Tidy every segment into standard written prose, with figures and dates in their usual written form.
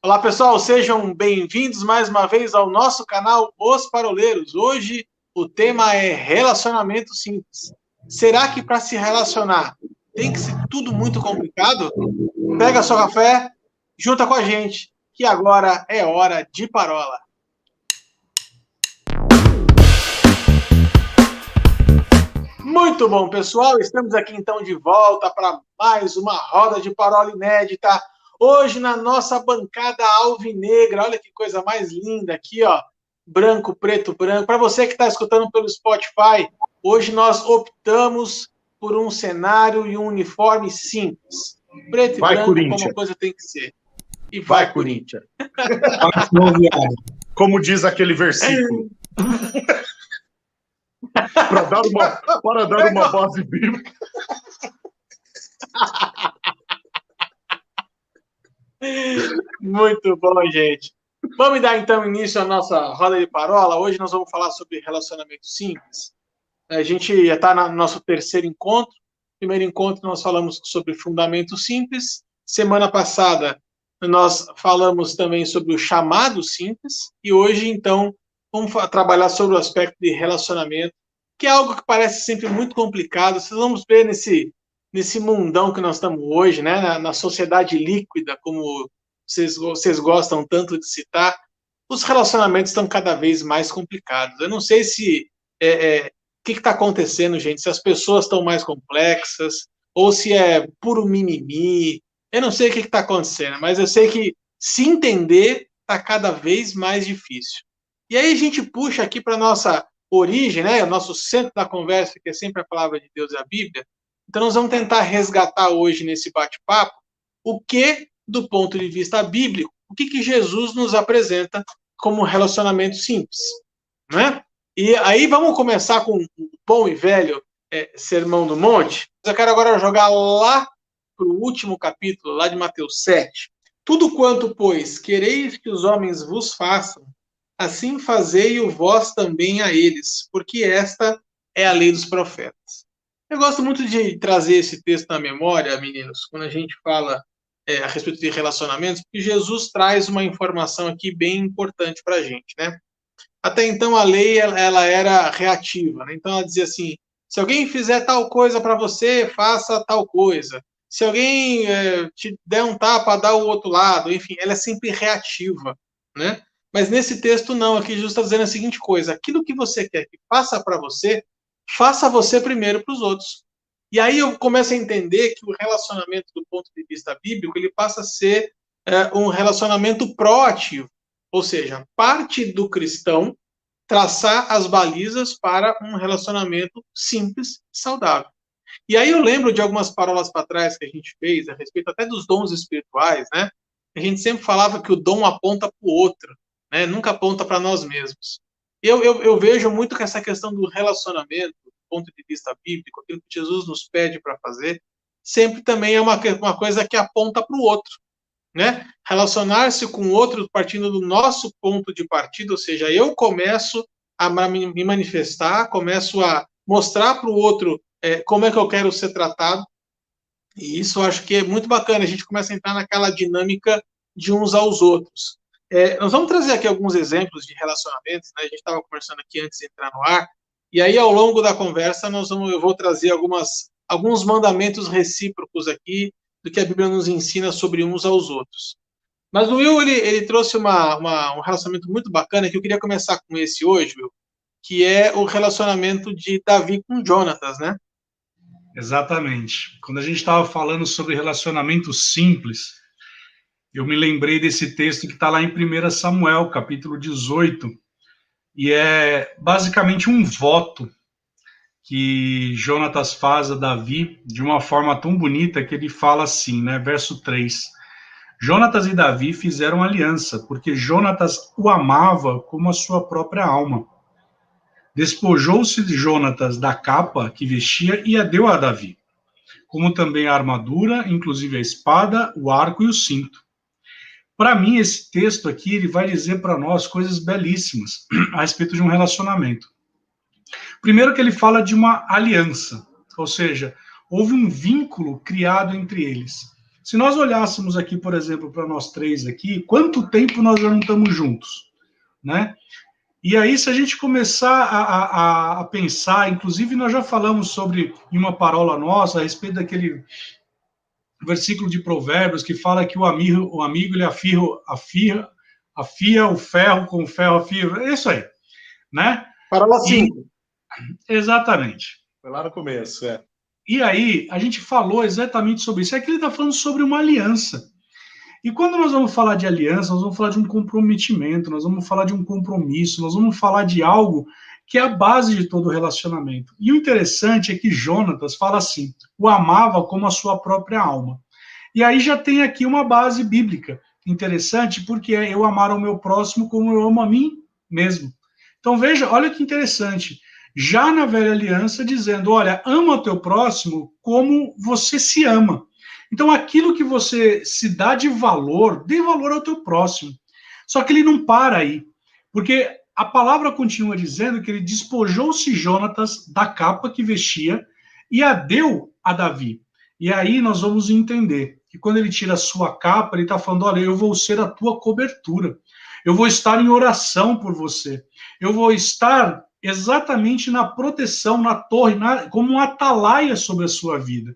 Olá, pessoal, sejam bem-vindos mais uma vez ao nosso canal Os Paroleiros. Hoje o tema é relacionamento simples. Será que para se relacionar tem que ser tudo muito complicado? Pega seu café, junta com a gente, que agora é hora de parola. Muito bom, pessoal. Estamos aqui então de volta para mais uma roda de parola inédita. Hoje na nossa bancada alvinegra. Olha que coisa mais linda aqui, ó. Branco, preto, branco. Para você que está escutando pelo Spotify, hoje nós optamos por um cenário e um uniforme simples. Preto e branco, como a coisa tem que ser. E vai Corinthians. Como diz aquele versículo. Para dar uma base bíblica. Muito bom, gente. Vamos dar então início à nossa roda de parola. Hoje nós vamos falar sobre relacionamento simples. A gente já está no nosso terceiro encontro. Primeiro encontro nós falamos sobre fundamento simples. Semana passada nós falamos também sobre o chamado simples. E hoje, então, vamos trabalhar sobre o aspecto de relacionamento, que é algo que parece sempre muito complicado. Vocês vamos ver nesse mundão que nós estamos hoje, né? Na sociedade líquida, como vocês gostam tanto de citar, os relacionamentos estão cada vez mais complicados. Eu não sei se o que está acontecendo, gente, se as pessoas estão mais complexas, ou se é puro mimimi. Eu não sei o que está acontecendo, mas eu sei que se entender está cada vez mais difícil. E aí a gente puxa aqui para a nossa origem, né? O nosso centro da conversa, que é sempre a palavra de Deus e a Bíblia. Então nós vamos tentar resgatar hoje nesse bate-papo o que, do ponto de vista bíblico, o que Jesus nos apresenta como relacionamento simples, né? E aí vamos começar com o bom e velho Sermão do Monte. Eu quero agora jogar lá para o último capítulo, lá de Mateus 7. Tudo quanto, pois, quereis que os homens vos façam, assim fazei-o vós também a eles, porque esta é a lei dos profetas. Eu gosto muito de trazer esse texto na memória, meninos, quando a gente fala a respeito de relacionamentos, porque Jesus traz uma informação aqui bem importante para a gente, né? Até então a lei ela era reativa, né? Então ela dizia assim: se alguém fizer tal coisa para você, faça tal coisa. Se alguém te der um tapa, dá o outro lado. Enfim, ela é sempre reativa, né? Mas nesse texto não, aqui Jesus está dizendo a seguinte coisa: aquilo que você quer que faça para você, faça você primeiro para os outros. E aí eu começo a entender que o relacionamento do ponto de vista bíblico, ele passa a ser um relacionamento proativo. Ou seja, parte do cristão traçar as balizas para um relacionamento simples e saudável. E aí eu lembro de algumas parolas para trás que a gente fez a respeito até dos dons espirituais, né? A gente sempre falava que o dom aponta para o outro, né? Nunca aponta para nós mesmos. Eu vejo muito que essa questão do relacionamento, do ponto de vista bíblico, aquilo que Jesus nos pede para fazer, sempre também é uma coisa que aponta para o outro, né? Relacionar-se com o outro partindo do nosso ponto de partida, ou seja, eu começo a me manifestar, começo a mostrar para o outro como é que eu quero ser tratado, e isso eu acho que é muito bacana, a gente começa a entrar naquela dinâmica de uns aos outros. Nós vamos trazer aqui alguns exemplos de relacionamentos, né? A gente estava conversando aqui antes de entrar no ar, e aí ao longo da conversa eu vou trazer alguns mandamentos recíprocos aqui, do que a Bíblia nos ensina sobre uns aos outros. Mas o Will, ele trouxe um relacionamento muito bacana, que eu queria começar com esse hoje, Will, que é o relacionamento de Davi com Jonatas, né? Exatamente. Quando a gente estava falando sobre relacionamento simples, eu me lembrei desse texto que está lá em 1 Samuel, capítulo 18, e é basicamente um voto que Jonatas faz a Davi de uma forma tão bonita que ele fala assim, né? Verso 3. Jonatas e Davi fizeram aliança, porque Jonatas o amava como a sua própria alma. Despojou-se de Jonatas da capa que vestia e a deu a Davi, como também a armadura, inclusive a espada, o arco e o cinto. Para mim, esse texto aqui ele vai dizer para nós coisas belíssimas a respeito de um relacionamento. Primeiro que ele fala de uma aliança, ou seja, houve um vínculo criado entre eles. Se nós olhássemos aqui, por exemplo, para nós três aqui, quanto tempo nós já não estamos juntos, né? E aí, se a gente começar a pensar, inclusive nós já falamos sobre, em uma parola nossa, a respeito daquele versículo de Provérbios que fala que o amigo ele afia o ferro com o ferro afia. É isso aí, né? Parola 5. Exatamente. Foi lá no começo, é. E aí, a gente falou exatamente sobre isso. É que ele está falando sobre uma aliança. E quando nós vamos falar de aliança, nós vamos falar de um comprometimento, nós vamos falar de um compromisso, nós vamos falar de algo que é a base de todo relacionamento. E o interessante é que Jonatas fala assim, o amava como a sua própria alma. E aí já tem aqui uma base bíblica interessante, porque é eu amar o meu próximo como eu amo a mim mesmo. Então veja, olha que interessante. Já na velha aliança, dizendo, olha, ama o teu próximo como você se ama. Então, aquilo que você se dá de valor, dê valor ao teu próximo. Só que ele não para aí, porque a palavra continua dizendo que ele despojou-se Jonatas da capa que vestia e a deu a Davi. E aí nós vamos entender que quando ele tira a sua capa, ele está falando, olha, eu vou ser a tua cobertura. Eu vou estar em oração por você. Eu vou estar exatamente na proteção, na torre, como um atalaia sobre a sua vida.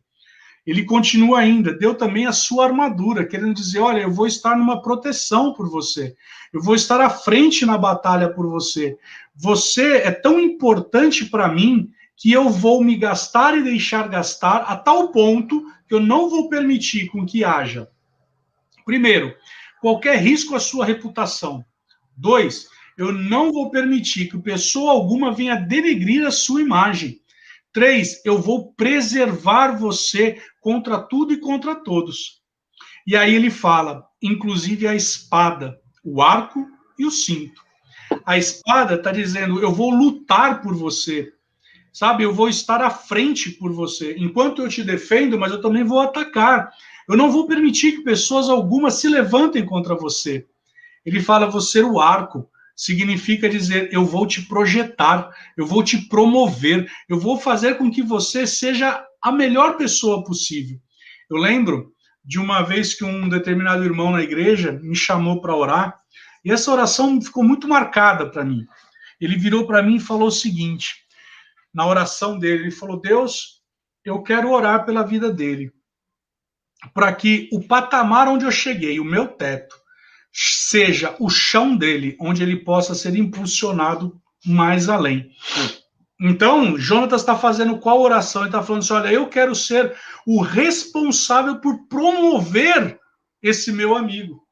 Ele continua ainda, deu também a sua armadura, querendo dizer, olha, eu vou estar numa proteção por você, eu vou estar à frente na batalha por você. Você é tão importante para mim que eu vou me gastar e deixar gastar a tal ponto que eu não vou permitir com que haja, primeiro, qualquer risco à sua reputação. 2, eu não vou permitir que pessoa alguma venha denegrir a sua imagem. 3, eu vou preservar você contra tudo e contra todos. E aí ele fala, inclusive a espada, o arco e o cinto. A espada está dizendo, eu vou lutar por você, sabe? Eu vou estar à frente por você. Enquanto eu te defendo, mas eu também vou atacar. Eu não vou permitir que pessoas algumas se levantem contra você. Ele fala, vou ser o arco. Significa dizer, eu vou te projetar, eu vou te promover, eu vou fazer com que você seja a melhor pessoa possível. Eu lembro de uma vez que um determinado irmão na igreja me chamou para orar, e essa oração ficou muito marcada para mim. Ele virou para mim e falou o seguinte, na oração dele, ele falou, Deus, eu quero orar pela vida dele, para que o patamar onde eu cheguei, o meu teto, seja o chão dele, onde ele possa ser impulsionado mais além. Então, Jonatas está fazendo qual oração? Ele está falando assim, olha, eu quero ser o responsável por promover esse meu amigo.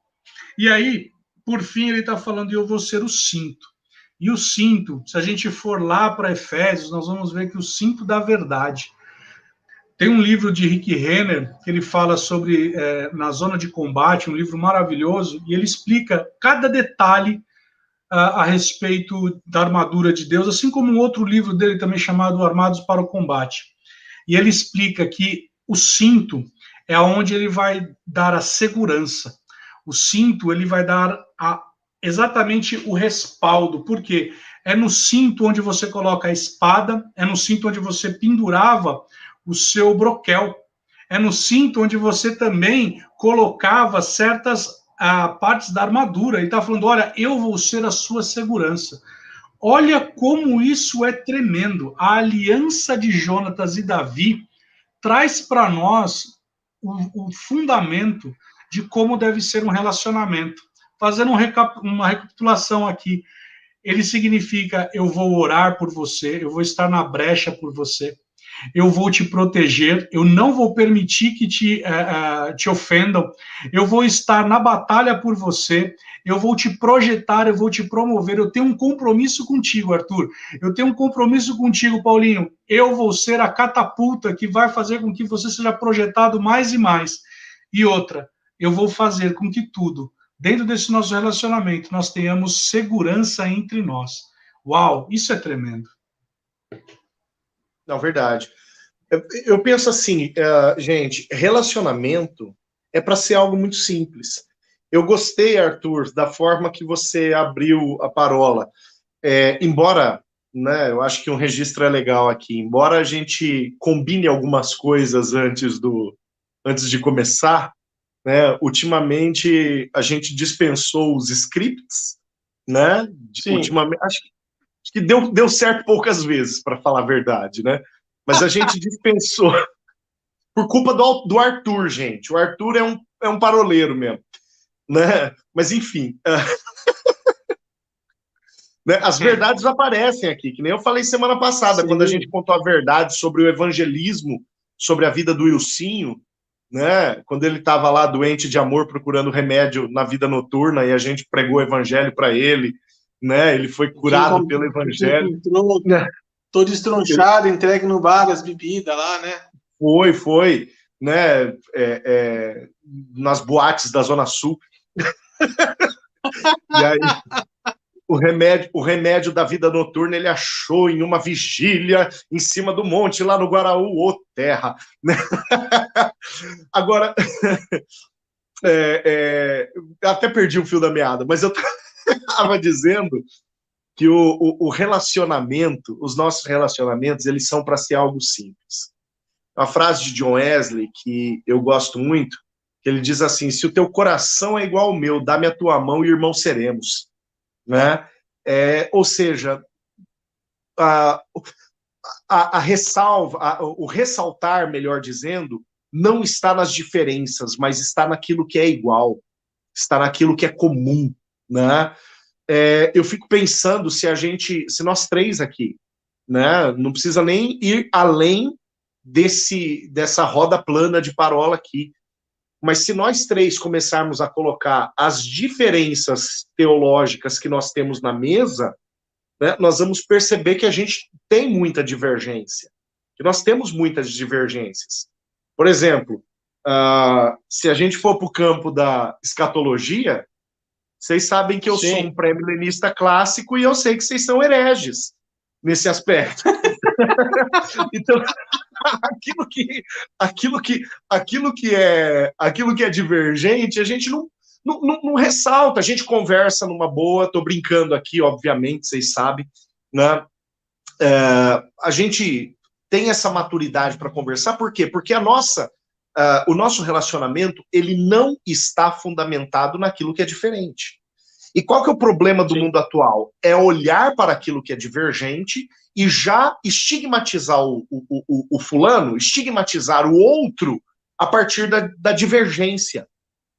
E aí, por fim, ele está falando, eu vou ser o cinto. E o cinto, se a gente for lá para Efésios, nós vamos ver que o cinto da verdade. Tem um livro de Rick Renner que ele fala sobre na zona de combate, um livro maravilhoso, e ele explica cada detalhe a respeito da armadura de Deus, assim como um outro livro dele também chamado Armados para o Combate. E ele explica que o cinto é onde ele vai dar a segurança. O cinto ele vai dar exatamente o respaldo. Por quê? É no cinto onde você coloca a espada, é no cinto onde você pendurava o seu broquel. É no cinto onde você também colocava certas partes da armadura. Ele está falando, olha, eu vou ser a sua segurança. Olha como isso é tremendo. A aliança de Jonatas e Davi traz para nós o fundamento de como deve ser um relacionamento. Fazendo uma recapitulação aqui. Ele significa, eu vou orar por você, eu vou estar na brecha por você, eu vou te proteger, eu não vou permitir que te ofendam, eu vou estar na batalha por você, eu vou te projetar, eu vou te promover, eu tenho um compromisso contigo, Arthur, eu tenho um compromisso contigo, Paulinho, eu vou ser a catapulta que vai fazer com que você seja projetado mais e mais. E outra, eu vou fazer com que tudo, dentro desse nosso relacionamento, nós tenhamos segurança entre nós. Uau, isso é tremendo. Não, verdade. Eu penso assim, gente, relacionamento é para ser algo muito simples. Eu gostei, Arthur, da forma que você abriu a parola. Embora, né, eu acho que um registro é legal aqui, embora a gente combine algumas coisas antes de começar, né? Ultimamente a gente dispensou os scripts, né? Sim. Ultimamente, acho que deu certo poucas vezes, para falar a verdade, né? Mas a gente dispensou por culpa do Arthur, gente. O Arthur é um paroleiro mesmo, né? Mas enfim, né? As verdades aparecem aqui, que nem eu falei semana passada, Sim. quando a gente contou a verdade sobre o evangelismo, sobre a vida do Ilcinho, né? Quando ele estava lá doente de amor, procurando remédio na vida noturna, e a gente pregou o evangelho para ele, né? Ele foi curado pelo evangelho. Encontrou todo estronchado, entregue no bar as bebidas lá, né? Foi, né? Nas boates da Zona Sul. E aí, o remédio da vida noturna ele achou em uma vigília em cima do monte, lá no Guaraú, ô terra. Né? Agora, até perdi o fio da meada, mas eu estava dizendo que o relacionamento, os nossos relacionamentos, eles são para ser algo simples. Uma frase de John Wesley que eu gosto muito, que ele diz assim: se o teu coração é igual ao meu, dá-me a tua mão e irmãos seremos. Né? Ou seja, o ressaltar, melhor dizendo, não está nas diferenças, mas está naquilo que é igual, está naquilo que é comum. Né? Eu fico pensando se nós três aqui, né, não precisa nem ir além dessa roda plana de parola aqui, mas se nós três começarmos a colocar as diferenças teológicas que nós temos na mesa, né, nós vamos perceber que a gente tem muita divergência, que nós temos muitas divergências. Por exemplo, se a gente for para o campo da escatologia, vocês sabem que eu sou um pré-milenista clássico e eu sei que vocês são hereges nesse aspecto. Então, aquilo que é divergente, a gente não ressalta, a gente conversa numa boa, estou brincando aqui, obviamente, vocês sabem, né? A gente tem essa maturidade para conversar, por quê? Porque o nosso relacionamento, ele não está fundamentado naquilo que é diferente. E qual que é o problema do mundo atual? É olhar para aquilo que é divergente e já estigmatizar o fulano, estigmatizar o outro a partir da divergência,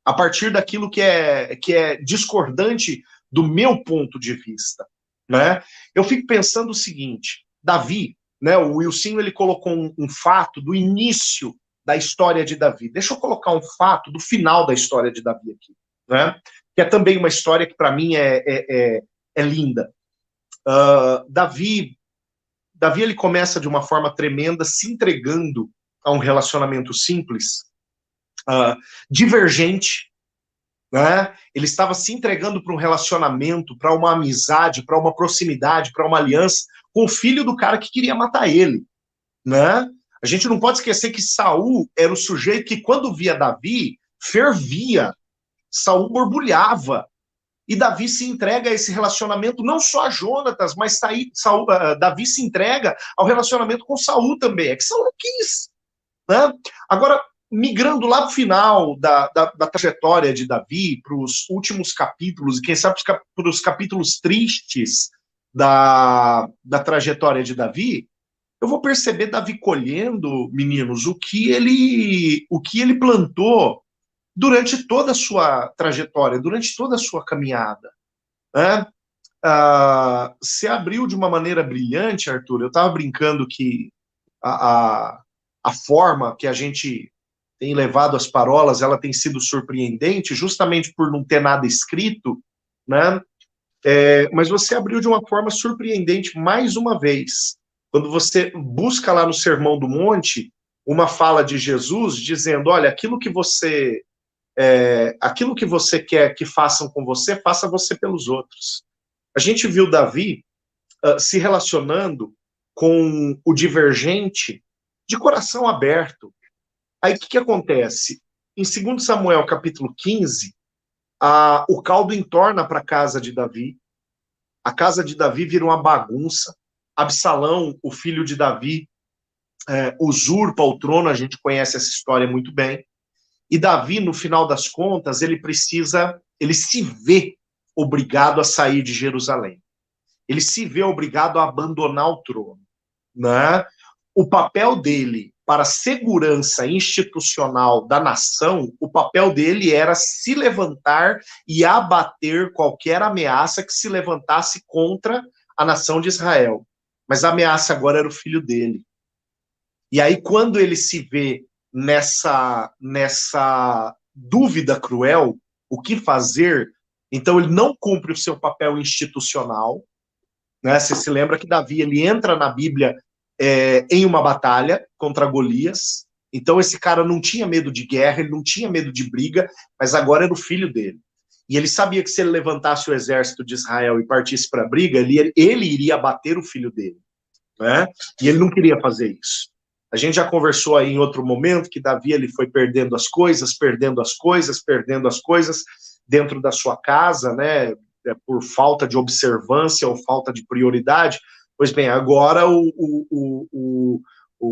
a partir daquilo que é discordante do meu ponto de vista. Né? Eu fico pensando o seguinte, Davi, né, o Wilson, ele colocou um fato do início da história de Davi. Deixa eu colocar um fato do final da história de Davi aqui, né? Que é também uma história que para mim é linda. Davi ele começa de uma forma tremenda, se entregando a um relacionamento simples, divergente, né? Ele estava se entregando para um relacionamento, para uma amizade, para uma proximidade, para uma aliança com o filho do cara que queria matar ele, né? A gente não pode esquecer que Saul era o sujeito que, quando via Davi, fervia. Saul borbulhava. E Davi se entrega a esse relacionamento, não só a Jonatas, mas Davi se entrega ao relacionamento com Saul também. É que Saul não quis. Né? Agora, migrando lá para o final da trajetória de Davi, para os últimos capítulos, e quem sabe para os capítulos tristes da trajetória de Davi, eu vou perceber Davi colhendo, meninos, o que ele plantou durante toda a sua trajetória, durante toda a sua caminhada. Né? Se abriu de uma maneira brilhante, Arthur. Eu estava brincando que a forma que a gente tem levado as parolas, ela tem sido surpreendente, justamente por não ter nada escrito, né? Mas você abriu de uma forma surpreendente mais uma vez, quando você busca lá no Sermão do Monte uma fala de Jesus dizendo, olha, aquilo que você quer que façam com você, faça você pelos outros. A gente viu Davi se relacionando com o divergente de coração aberto. Aí o que acontece? Em 2 Samuel, capítulo 15, o caldo entorna para a casa de Davi. A casa de Davi vira uma bagunça. Absalão, o filho de Davi, usurpa o trono, a gente conhece essa história muito bem. E Davi, no final das contas, ele se vê obrigado a sair de Jerusalém. Ele se vê obrigado a abandonar o trono, né? O papel dele para a segurança institucional da nação, o papel dele era se levantar e abater qualquer ameaça que se levantasse contra a nação de Israel. Mas a ameaça agora era o filho dele. E aí, quando ele se vê nessa dúvida cruel, o que fazer, então ele não cumpre o seu papel institucional, né? Você se lembra que Davi, ele entra na Bíblia em uma batalha contra Golias, então esse cara não tinha medo de guerra, ele não tinha medo de briga, mas agora era o filho dele. E ele sabia que se ele levantasse o exército de Israel e partisse para a briga, ele iria abater o filho dele, né? E ele não queria fazer isso. A gente já conversou aí em outro momento que Davi ele foi perdendo as coisas dentro da sua casa, né? Por falta de observância ou falta de prioridade. Pois bem, agora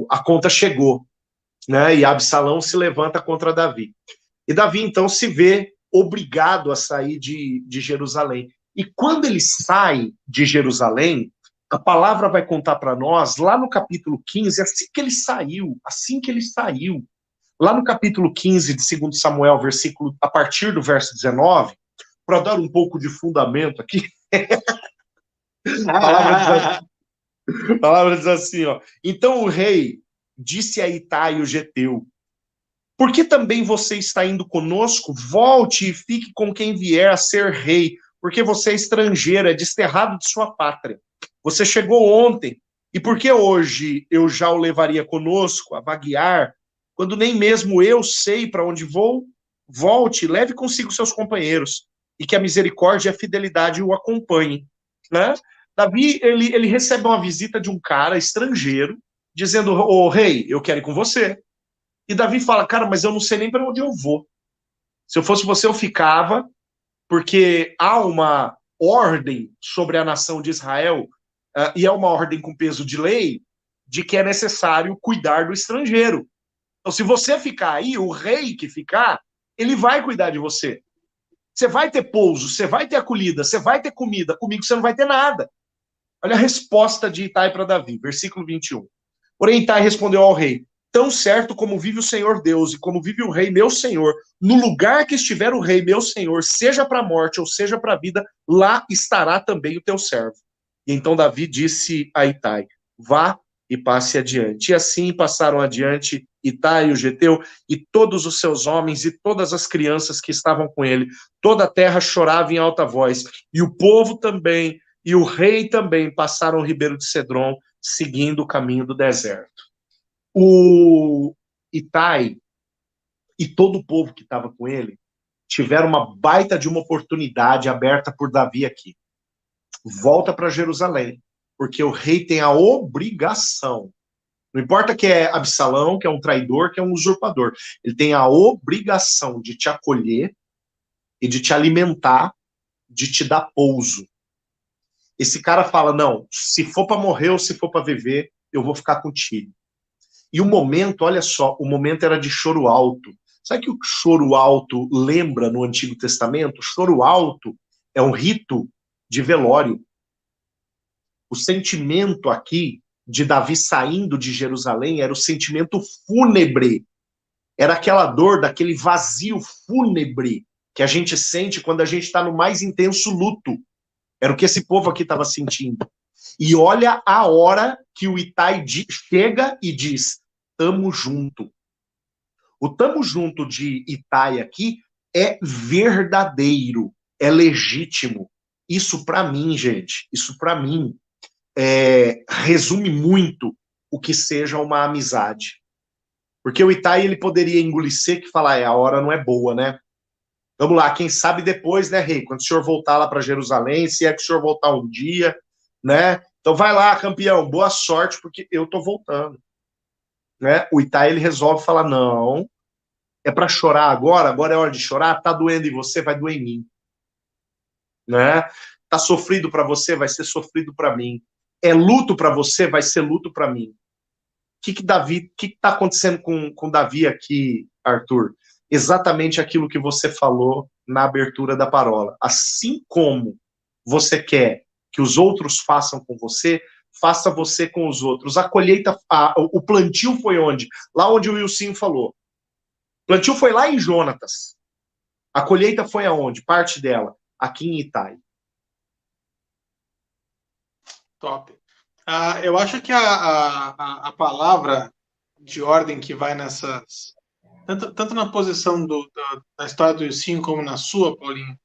a conta chegou, né? E Absalão se levanta contra Davi. E Davi, então, se vê obrigado a sair de Jerusalém. E quando ele sai de Jerusalém, a palavra vai contar para nós, lá no capítulo 15, assim que ele saiu, lá no capítulo 15 de 2 Samuel, a partir do verso 19, para dar um pouco de fundamento aqui, a palavra diz assim, ó, então o rei disse a Itai o geteu, por que também você está indo conosco? Volte e fique com quem vier a ser rei, porque você é estrangeiro, é desterrado de sua pátria. Você chegou ontem, e por que hoje eu já o levaria conosco a vaguear, quando nem mesmo eu sei para onde vou? Volte, leve consigo seus companheiros, e que a misericórdia e a fidelidade o acompanhem, né? Davi, ele recebe uma visita de um cara estrangeiro, dizendo, ô rei, eu quero ir com você. E Davi fala, cara, mas eu não sei nem para onde eu vou. Se eu fosse você, eu ficava, porque há uma ordem sobre a nação de Israel, e é uma ordem com peso de lei, de que é necessário cuidar do estrangeiro. Então, se você ficar aí, o rei que ficar, ele vai cuidar de você. Você vai ter pouso, você vai ter acolhida, você vai ter comida, comigo você não vai ter nada. Olha a resposta de Itai para Davi, versículo 21. Porém, Itai respondeu ao rei, tão certo como vive o Senhor Deus e como vive o rei meu senhor, no lugar que estiver o rei meu senhor, seja para a morte ou seja para a vida, lá estará também o teu servo. E então Davi disse a Itai, vá e passe adiante. E assim passaram adiante Itai, o geteu, e todos os seus homens e todas as crianças que estavam com ele. Toda a terra chorava em alta voz, e o povo também, e o rei também passaram o ribeiro de Cedron, seguindo o caminho do deserto. O Itai e todo o povo que estava com ele tiveram uma baita de uma oportunidade aberta por Davi aqui. Volta para Jerusalém, porque o rei tem a obrigação, não importa que é Absalão, que é um traidor, que é um usurpador, ele tem a obrigação de te acolher e de te alimentar, de te dar pouso. Esse cara fala, não, se for para morrer ou se for para viver, eu vou ficar contigo. E o momento, olha só, o momento era de choro alto. Sabe que o choro alto lembra no Antigo Testamento? O choro alto é um rito de velório. O sentimento aqui de Davi saindo de Jerusalém era o sentimento fúnebre. Era aquela dor, daquele vazio fúnebre que a gente sente quando a gente está no mais intenso luto. Era o que esse povo aqui estava sentindo. E olha a hora que o Itai chega e diz, tamo junto. O tamo junto de Itai aqui é verdadeiro, é legítimo. Isso para mim, gente, isso para mim resume muito o que seja uma amizade. Porque o Itai, ele poderia engolir seco e falar, a hora não é boa, né? Vamos lá, quem sabe depois, né, rei? Quando o senhor voltar lá para Jerusalém, se é que o senhor voltar um dia, né? Então vai lá, campeão, boa sorte, porque eu tô voltando. Né? O Itai, ele resolve falar, não, é para chorar agora é hora de chorar, tá doendo em você, vai doer em mim. Né? Tá sofrido para você, vai ser sofrido para mim. É luto para você, vai ser luto para mim. O que tá acontecendo com Davi aqui, Arthur? exatamente aquilo que você falou na abertura da parola. Assim como você quer que os outros façam com você, faça você com os outros. A colheita, o plantio foi onde? Lá onde o Wilson falou. O plantio foi lá em Jonatas. A colheita foi aonde? Parte dela, aqui em Itai. Top. Eu acho que a palavra de ordem que vai nessas... Tanto na posição da história do Wilson como na sua, Paulinho,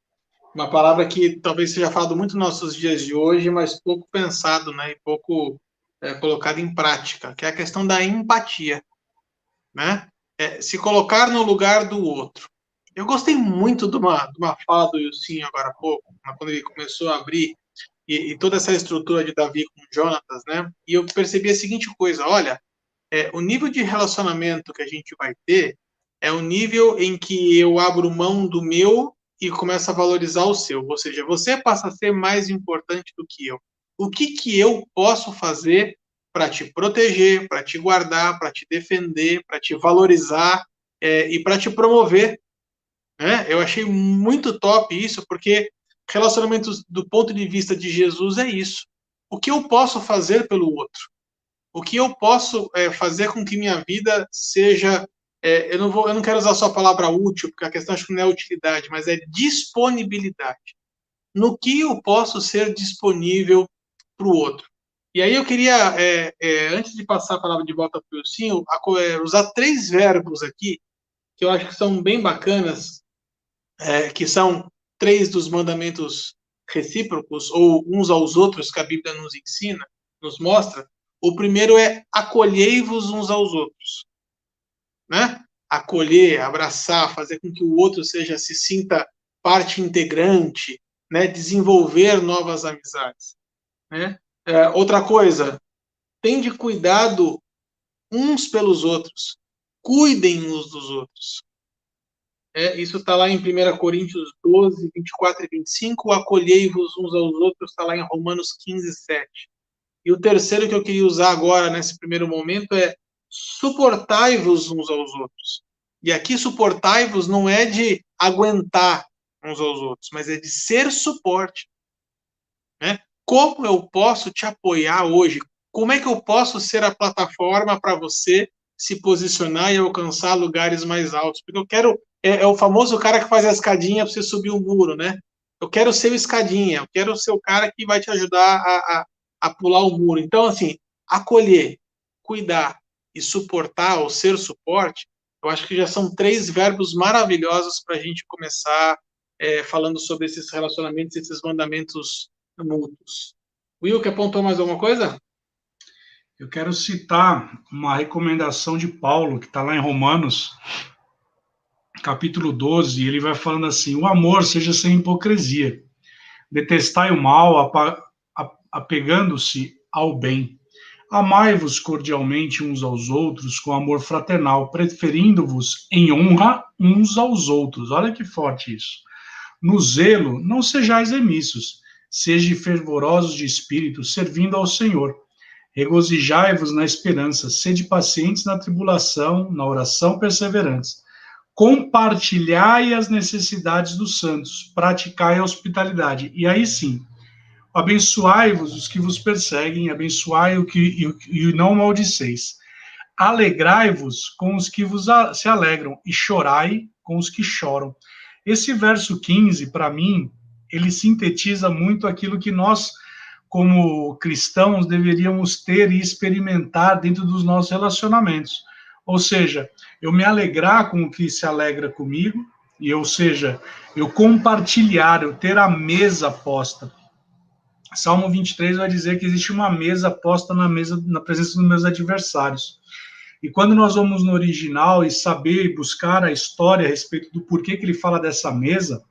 uma palavra que talvez seja falado muito nos nossos dias de hoje, mas pouco pensado, né, e pouco colocado em prática, que é a questão da empatia, né? Se colocar no lugar do outro. Eu gostei muito de uma fala do Wilson agora há pouco, quando ele começou a abrir e toda essa estrutura de Davi com Jonatas, né? E eu percebi a seguinte coisa, olha, o nível de relacionamento que a gente vai ter é o nível em que eu abro mão do meu e começo a valorizar o seu. Ou seja, você passa a ser mais importante do que eu. O que eu posso fazer para te proteger, para te guardar, para te defender, para te valorizar e para te promover? Né? Eu achei muito top isso, porque relacionamentos do ponto de vista de Jesus é isso. O que eu posso fazer pelo outro? O que eu posso fazer com que minha vida seja... eu não quero usar só a palavra útil, porque a questão acho que não é utilidade, mas é disponibilidade. No que eu posso ser disponível para o outro? E aí eu queria, antes de passar a palavra de volta para o Wilson, usar 3 verbos aqui, que eu acho que são bem bacanas, que são 3 dos mandamentos recíprocos, ou uns aos outros, que a Bíblia nos ensina, nos mostra. O primeiro é acolhei-vos uns aos outros, né? Acolher, abraçar, fazer com que o outro se sinta parte integrante, né? Desenvolver novas amizades, né? Outra coisa, tende cuidado uns pelos outros, cuidem uns dos outros. Isso está lá em 1 Coríntios 12, 24 e 25, acolhei-vos uns aos outros, está lá em Romanos 15, 7. E o terceiro que eu queria usar agora, nesse primeiro momento, é suportai-vos uns aos outros. E aqui, suportai-vos não é de aguentar uns aos outros, mas é de ser suporte. Né? Como eu posso te apoiar hoje? Como é que eu posso ser a plataforma para você se posicionar e alcançar lugares mais altos? Porque eu quero... É o famoso cara que faz a escadinha para você subir o muro, né? Eu quero ser o escadinha, eu quero ser o cara que vai te ajudar a pular o muro. Então, assim, acolher, cuidar e suportar, ou ser suporte, eu acho que já são 3 verbos maravilhosos para a gente começar falando sobre esses relacionamentos, esses mandamentos mútuos. Will, quer apontar mais alguma coisa? Eu quero citar uma recomendação de Paulo, que está lá em Romanos, capítulo 12, e ele vai falando assim: o amor seja sem hipocrisia, detestai o mal, apegando-se ao bem. Amai-vos cordialmente uns aos outros com amor fraternal, preferindo-vos em honra uns aos outros. Olha que forte isso. No zelo, não sejais remissos, sede fervorosos de espírito, servindo ao Senhor. Regozijai-vos na esperança, sede pacientes na tribulação, na oração perseverantes. Compartilhai as necessidades dos santos, praticai a hospitalidade. E aí sim, abençoai-vos os que vos perseguem, abençoai e não maldiceis. Alegrai-vos com os que se alegram e chorai com os que choram. Esse verso 15, para mim, ele sintetiza muito aquilo que nós, como cristãos, deveríamos ter e experimentar dentro dos nossos relacionamentos. Ou seja, eu me alegrar com o que se alegra comigo, e ou seja, eu compartilhar, eu ter a mesa posta. Salmo 23 vai dizer que existe uma mesa posta na presença dos meus adversários. E quando nós vamos no original e saber e buscar a história a respeito do porquê que ele fala dessa mesa,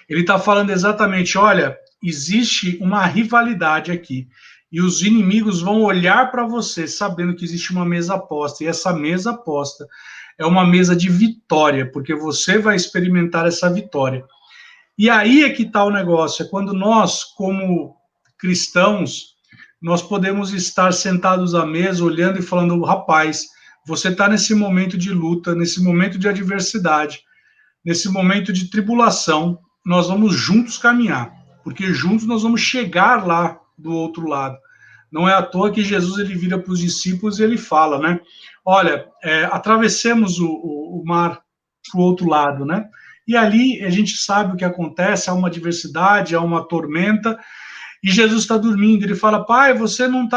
ele está falando exatamente, olha, existe uma rivalidade aqui. E os inimigos vão olhar para você sabendo que existe uma mesa posta. E essa mesa posta é uma mesa de vitória, porque você vai experimentar essa vitória. E aí é que está o negócio. É quando nós, como cristãos, nós podemos estar sentados à mesa, olhando e falando, rapaz, você está nesse momento de luta, nesse momento de adversidade, nesse momento de tribulação, nós vamos juntos caminhar, porque juntos nós vamos chegar lá do outro lado. Não é à toa que Jesus ele vira para os discípulos e ele fala, né? Olha, atravessemos o mar para o outro lado, né? E ali a gente sabe o que acontece, há uma adversidade, há uma tormenta, e Jesus está dormindo. Ele fala, pai, você não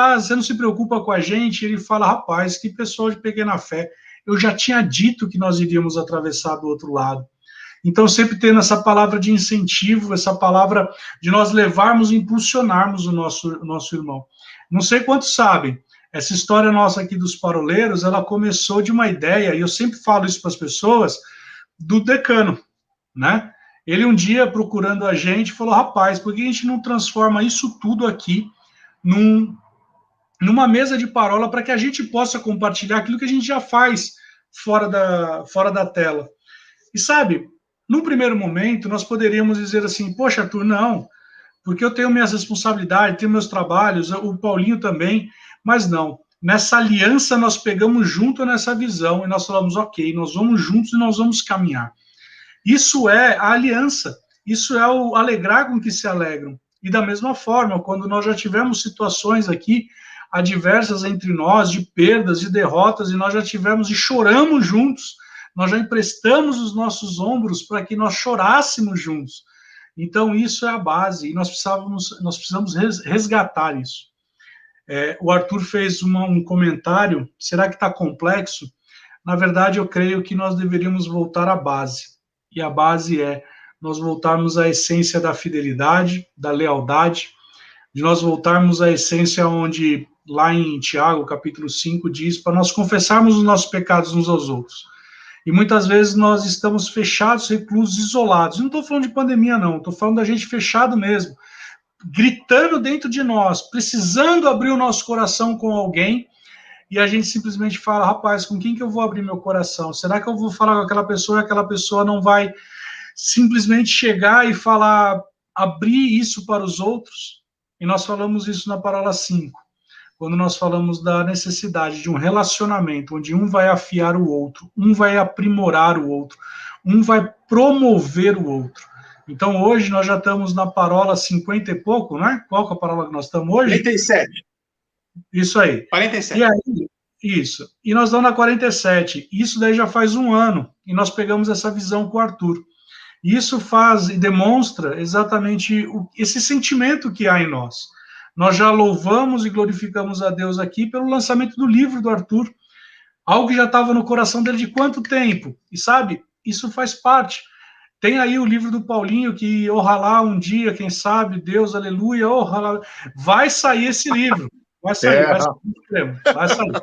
se preocupa com a gente? Ele fala, rapaz, que pessoa de pequena fé. Eu já tinha dito que nós iríamos atravessar do outro lado. Então, sempre tendo essa palavra de incentivo, essa palavra de nós levarmos e impulsionarmos o nosso irmão. Não sei quantos sabem, essa história nossa aqui dos paroleiros, ela começou de uma ideia, e eu sempre falo isso para as pessoas, do decano, né? Ele um dia, procurando a gente, falou, rapaz, por que a gente não transforma isso tudo aqui numa mesa de parola para que a gente possa compartilhar aquilo que a gente já faz fora da tela? E sabe, num primeiro momento, nós poderíamos dizer assim, poxa, Arthur, não, porque eu tenho minhas responsabilidades, tenho meus trabalhos, o Paulinho também, mas não. Nessa aliança, nós pegamos junto nessa visão e nós falamos, ok, nós vamos juntos e nós vamos caminhar. Isso é a aliança, isso é o alegrar com que se alegram. E da mesma forma, quando nós já tivemos situações aqui adversas entre nós, de perdas, de derrotas, e nós já tivemos e choramos juntos, nós já emprestamos os nossos ombros para que nós chorássemos juntos. Então, isso é a base, e nós precisamos resgatar isso. O Arthur fez um comentário, será que está complexo? Na verdade, eu creio que nós deveríamos voltar à base, e a base é nós voltarmos à essência da fidelidade, da lealdade, de nós voltarmos à essência onde, lá em Tiago, capítulo 5, diz, para nós confessarmos os nossos pecados uns aos outros. E muitas vezes nós estamos fechados, reclusos, isolados. Não estou falando de pandemia, não. Estou falando da gente fechado mesmo. Gritando dentro de nós, precisando abrir o nosso coração com alguém, e a gente simplesmente fala, rapaz, com quem que eu vou abrir meu coração? Será que eu vou falar com aquela pessoa e aquela pessoa não vai simplesmente chegar e falar, abrir isso para os outros? E nós falamos isso na parábola 5. Quando nós falamos da necessidade de um relacionamento, onde um vai afiar o outro, um vai aprimorar o outro, um vai promover o outro. Então, hoje, nós já estamos na parola 50 e pouco, né? Qual que é a parola que nós estamos hoje? 47. Isso aí. 47. E aí, isso. E nós estamos na 47. Isso daí já faz um ano, e nós pegamos essa visão com o Arthur. E isso faz e demonstra exatamente esse sentimento que há em nós. Nós já louvamos e glorificamos a Deus aqui pelo lançamento do livro do Arthur, algo que já estava no coração dele de quanto tempo? E sabe, isso faz parte. Tem aí o livro do Paulinho, que oxalá um dia, quem sabe, Deus, aleluia, oxalá, vai sair esse livro. Vai sair, vai sair.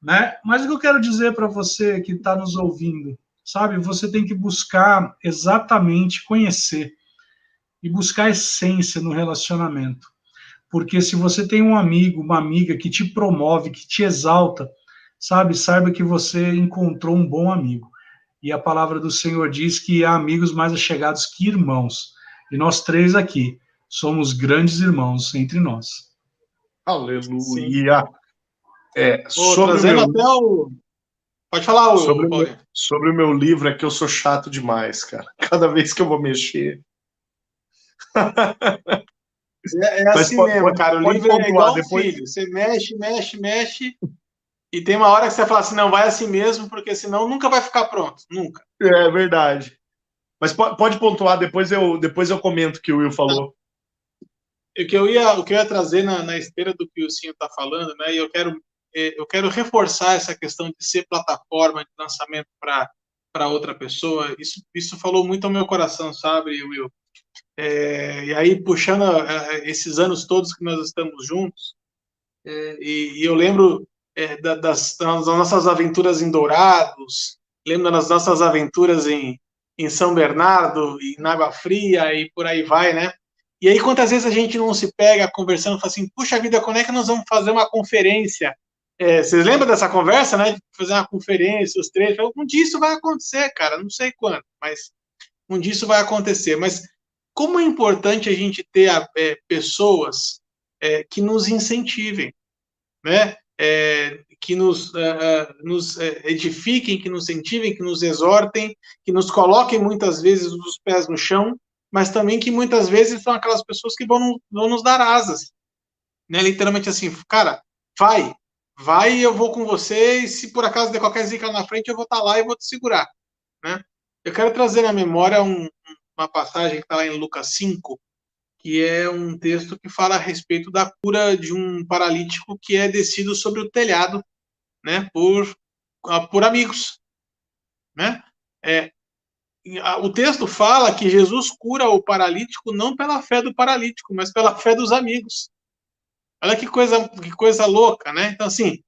Né? Mas o que eu quero dizer para você que está nos ouvindo, sabe, você tem que buscar exatamente conhecer e buscar a essência no relacionamento. Porque se você tem um amigo, uma amiga que te promove, que te exalta, sabe, saiba que você encontrou um bom amigo. E a palavra do Senhor diz que há amigos mais achegados que irmãos. E nós três aqui somos grandes irmãos entre nós. Aleluia! Trazendo até o... Pode falar, sobre o meu livro, é que eu sou chato demais, cara. Cada vez que eu vou mexer... É assim mesmo, cara. O livro é igual um filho. Você mexe, e tem uma hora que você fala assim, não, vai assim mesmo, porque senão nunca vai ficar pronto. Nunca. É verdade. Mas pode pontuar, depois eu comento o que o Will falou. O que eu ia trazer na esteira do que o Cinho está falando, né? E eu quero reforçar essa questão de ser plataforma de lançamento para outra pessoa. Isso falou muito ao meu coração, sabe, Will? E aí, puxando esses anos todos que nós estamos juntos, e eu lembro das nossas aventuras em Dourados, lembro das nossas aventuras em São Bernardo, em Água Fria, e por aí vai, né? E aí, quantas vezes a gente não se pega conversando, fala assim, puxa vida, quando é que nós vamos fazer uma conferência? Vocês lembram dessa conversa, né? De fazer uma conferência, os três? Um dia isso vai acontecer, cara, não sei quando, mas um dia isso vai acontecer. Mas como é importante a gente ter pessoas que nos incentivem, né? que nos edifiquem, que nos incentivem, que nos exortem, que nos coloquem muitas vezes os pés no chão, mas também que muitas vezes são aquelas pessoas que vão nos dar asas, né? Literalmente assim, cara, vai, eu vou com você, e se por acaso der qualquer zica na frente, eu vou estar lá e vou te segurar, né? Eu quero trazer na memória uma passagem que está lá em Lucas 5, que é um texto que fala a respeito da cura de um paralítico que é descido sobre o telhado, né, por amigos, né? O texto fala que Jesus cura o paralítico não pela fé do paralítico, mas pela fé dos amigos. Olha que coisa louca, né? Então, assim,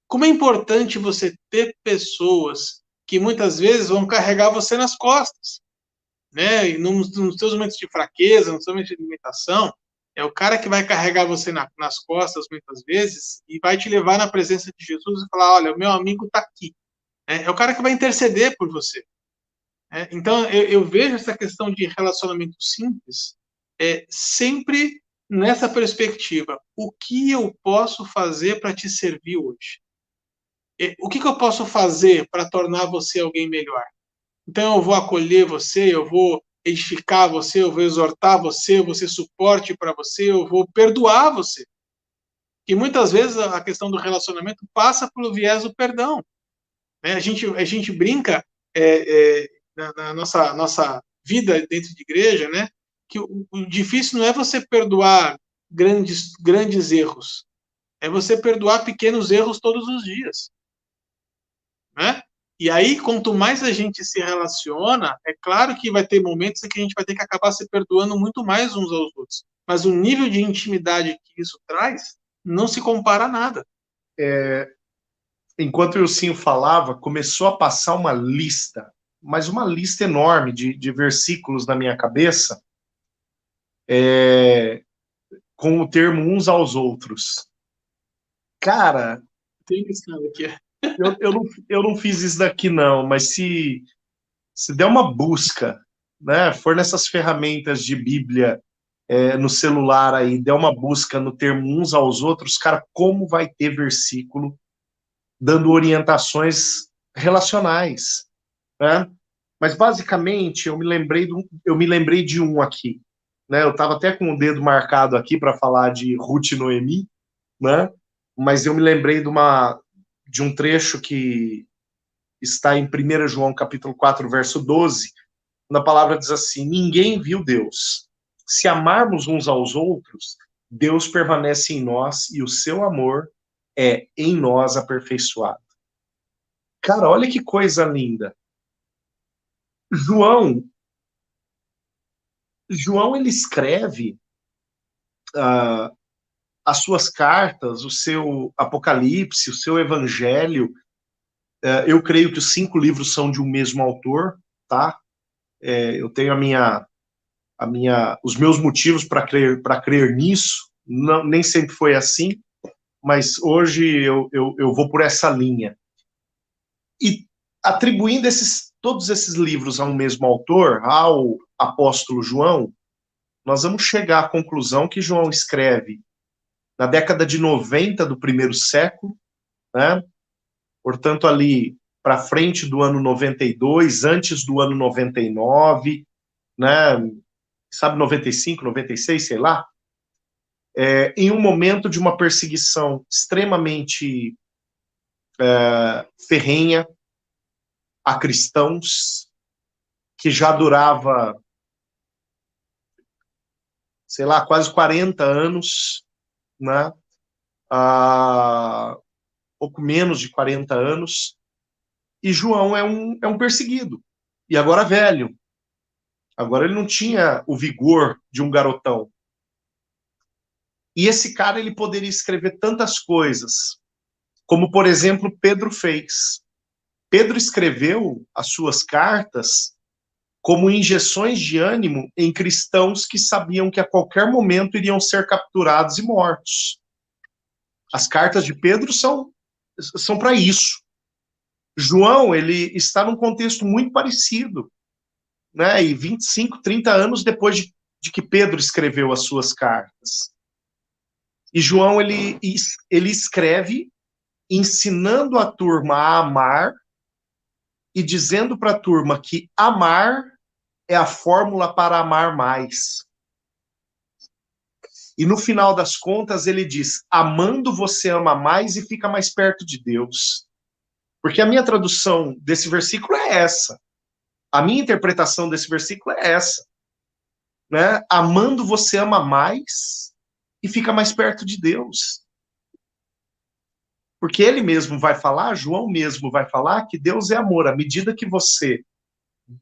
como é importante você ter pessoas que muitas vezes vão carregar você nas costas, né? E nos seus momentos de fraqueza, nos seus momentos de limitação, é o cara que vai carregar você nas costas muitas vezes e vai te levar na presença de Jesus e falar, olha, o meu amigo está aqui. É o cara que vai interceder por você. Então, eu vejo essa questão de relacionamento simples sempre nessa perspectiva. O que eu posso fazer para te servir hoje? O que eu posso fazer para tornar você alguém melhor? Então, eu vou acolher você, eu vou edificar você, eu vou exortar você, eu vou ser suporte para você, eu vou perdoar você. E muitas vezes a questão do relacionamento passa pelo viés do perdão. Né? A gente brinca na nossa vida dentro de igreja, né? Que o difícil não é você perdoar grandes erros, é você perdoar pequenos erros todos os dias, né? E aí, quanto mais a gente se relaciona, é claro que vai ter momentos em que a gente vai ter que acabar se perdoando muito mais uns aos outros. Mas o nível de intimidade que isso traz não se compara a nada. Enquanto o Ilcinho falava, começou a passar uma lista, mas uma lista enorme de versículos na minha cabeça, com o termo uns aos outros. Cara, tem esse cara aqui. Eu não fiz isso daqui não, mas se der uma busca, né, for nessas ferramentas de Bíblia no celular aí, der uma busca no termo uns aos outros, cara, como vai ter versículo dando orientações relacionais, né? Mas basicamente eu me lembrei de um aqui, né? Eu estava até com o dedo marcado aqui para falar de Ruth e Noemi, né? Mas eu me lembrei de um trecho que está em 1 João capítulo 4, verso 12, na palavra diz assim: ninguém viu Deus. Se amarmos uns aos outros, Deus permanece em nós e o seu amor é em nós aperfeiçoado. Cara, olha que coisa linda. João ele escreve as suas cartas, o seu Apocalipse, o seu Evangelho. Eu creio que os 5 livros são de um mesmo autor, tá? Eu tenho os meus motivos para crer nisso. Não, nem sempre foi assim, mas hoje eu vou por essa linha. E atribuindo todos esses livros a um mesmo autor, ao apóstolo João, nós vamos chegar à conclusão que João escreve na década de 90 do primeiro século, né? Portanto, ali para frente do ano 92, antes do ano 99, né? Sabe, 95, 96, sei lá, em um momento de uma perseguição extremamente ferrenha a cristãos, que já durava, sei lá, quase 40 anos, né? Pouco menos de 40 anos, e João é um perseguido, e agora velho. Agora ele não tinha o vigor de um garotão. E esse cara, ele poderia escrever tantas coisas, como, por exemplo, Pedro fez. Pedro escreveu as suas cartas como injeções de ânimo em cristãos que sabiam que a qualquer momento iriam ser capturados e mortos. As cartas de Pedro são para isso. João, ele está num contexto muito parecido, né? E 25, 30 anos depois de que Pedro escreveu as suas cartas. E João, ele escreve ensinando a turma a amar e dizendo para a turma que amar é a fórmula para amar mais. E no final das contas ele diz, amando você ama mais e fica mais perto de Deus. Porque a minha tradução desse versículo é essa. A minha interpretação desse versículo é essa. Né? Amando você ama mais e fica mais perto de Deus. Porque ele mesmo vai falar, João mesmo vai falar que Deus é amor. À medida que você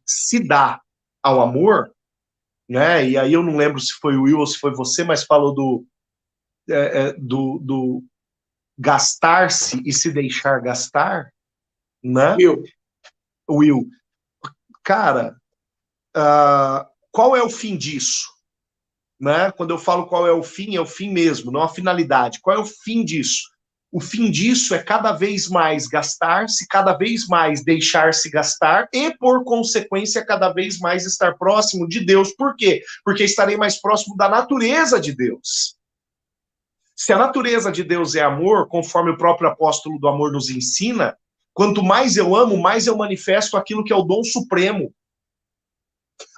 se dá ao amor, né? E aí eu não lembro se foi o Will ou se foi você, mas falou do gastar-se e se deixar gastar, né? Will. Cara, qual é o fim disso? Né? Quando eu falo qual é o fim mesmo, não a finalidade. Qual é o fim disso? O fim disso é cada vez mais gastar-se, cada vez mais deixar-se gastar e, por consequência, cada vez mais estar próximo de Deus. Por quê? Porque estarei mais próximo da natureza de Deus. Se a natureza de Deus é amor, conforme o próprio apóstolo do amor nos ensina, quanto mais eu amo, mais eu manifesto aquilo que é o dom supremo.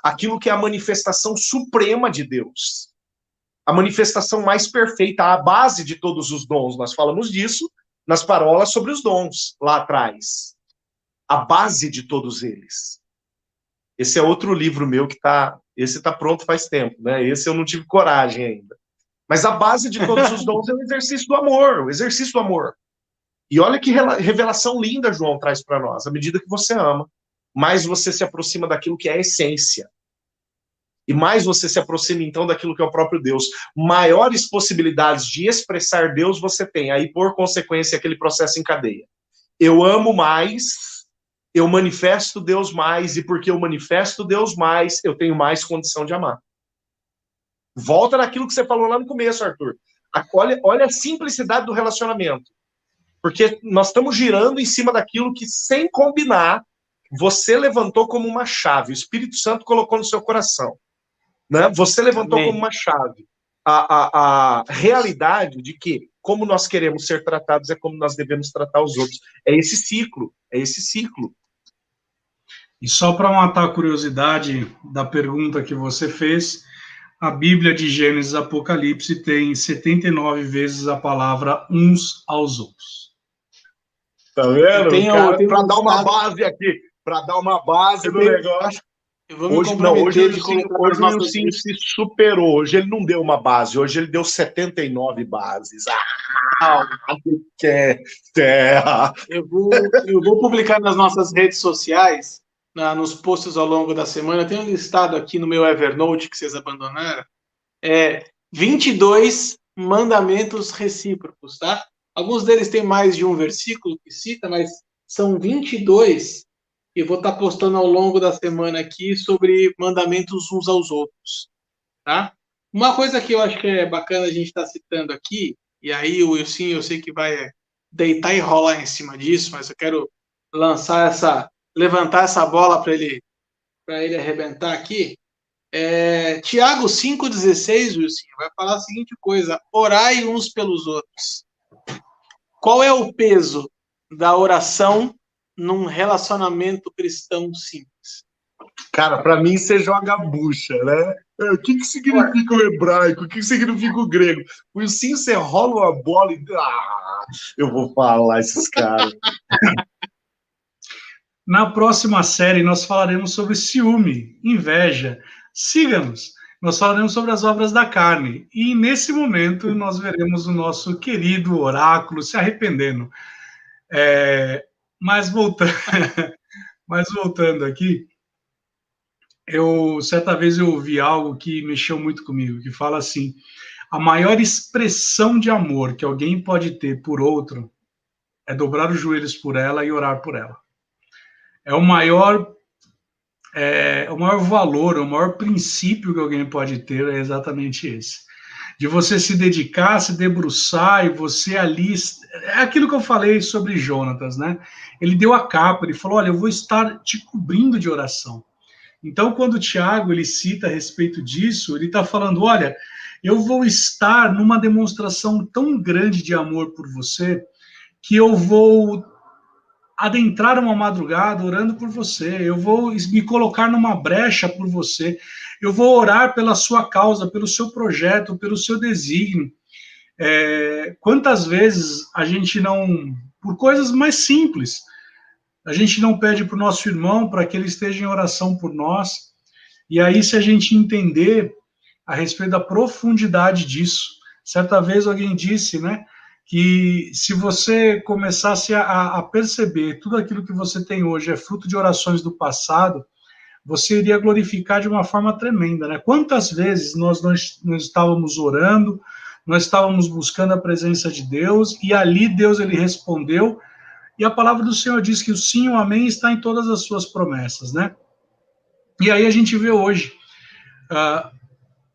Aquilo que é a manifestação suprema de Deus. A manifestação mais perfeita, a base de todos os dons. Nós falamos disso nas parolas sobre os dons, lá atrás. A base de todos eles. Esse é outro livro meu que esse está pronto faz tempo, né? Esse eu não tive coragem ainda. Mas a base de todos os dons é o exercício do amor, o exercício do amor. E olha que revelação linda João traz para nós. À medida que você ama, mais você se aproxima daquilo que é a essência. E mais você se aproxima, então, daquilo que é o próprio Deus. Maiores possibilidades de expressar Deus você tem. Aí, por consequência, aquele processo em cadeia. Eu amo mais, eu manifesto Deus mais, e porque eu manifesto Deus mais, eu tenho mais condição de amar. Volta naquilo que você falou lá no começo, Arthur. Olha a simplicidade do relacionamento. Porque nós estamos girando em cima daquilo que, sem combinar, você levantou como uma chave. O Espírito Santo colocou no seu coração. Né? Você levantou como uma chave a realidade de que, como nós queremos ser tratados, é como nós devemos tratar os outros. É esse ciclo. E só para matar a curiosidade da pergunta que você fez, a Bíblia de Gênesis e Apocalipse tem 79 vezes a palavra uns aos outros. Tá vendo? Para dar uma base aqui, para dar uma base no negócio. Hoje o Wilson se superou. Hoje ele não deu uma base, hoje ele deu 79 bases. Que terra! Eu vou publicar nas nossas redes sociais, nos posts ao longo da semana. Eu tenho listado aqui no meu Evernote que vocês abandonaram. 22 mandamentos recíprocos, tá? Alguns deles têm mais de um versículo que cita, mas são 22. E vou estar postando ao longo da semana aqui sobre mandamentos uns aos outros, tá? Uma coisa que eu acho que é bacana a gente estar citando aqui, e aí o Wilson, eu sei que vai deitar e rolar em cima disso, mas eu quero levantar essa bola para ele arrebentar aqui. Tiago 5,16, Wilson, vai falar a seguinte coisa: orai uns pelos outros. Qual é o peso da oração num relacionamento cristão simples? Cara, para mim você joga a bucha, né? O que significa o hebraico? O que significa o grego? O Wilson, você rola uma bola e... eu vou falar esses caras. Na próxima série, nós falaremos sobre ciúme, inveja. Siga-nos. Nós falaremos sobre as obras da carne. E, nesse momento, nós veremos o nosso querido oráculo se arrependendo. Mas voltando aqui, certa vez eu ouvi algo que mexeu muito comigo, que fala assim: a maior expressão de amor que alguém pode ter por outro é dobrar os joelhos por ela e orar por ela. O maior valor, o maior princípio que alguém pode ter é exatamente esse. De você se dedicar, se debruçar, e você ali... É aquilo que eu falei sobre Jonatas, né? Ele deu a capa, ele falou: olha, eu vou estar te cobrindo de oração. Então, quando o Tiago ele cita a respeito disso, ele está falando, olha, eu vou estar numa demonstração tão grande de amor por você, que eu vou adentrar uma madrugada orando por você, eu vou me colocar numa brecha por você, eu vou orar pela sua causa, pelo seu projeto, pelo seu desígnio. Quantas vezes a gente não, por coisas mais simples, a gente não pede para o nosso irmão para que ele esteja em oração por nós, e aí se a gente entender a respeito da profundidade disso, certa vez alguém disse, né, que se você começasse a perceber tudo aquilo que você tem hoje é fruto de orações do passado, você iria glorificar de uma forma tremenda, né? Quantas vezes nós estávamos orando, nós estávamos buscando a presença de Deus, e ali Deus ele respondeu, e a palavra do Senhor diz que o sim e o amém está em todas as suas promessas, né? E aí a gente vê hoje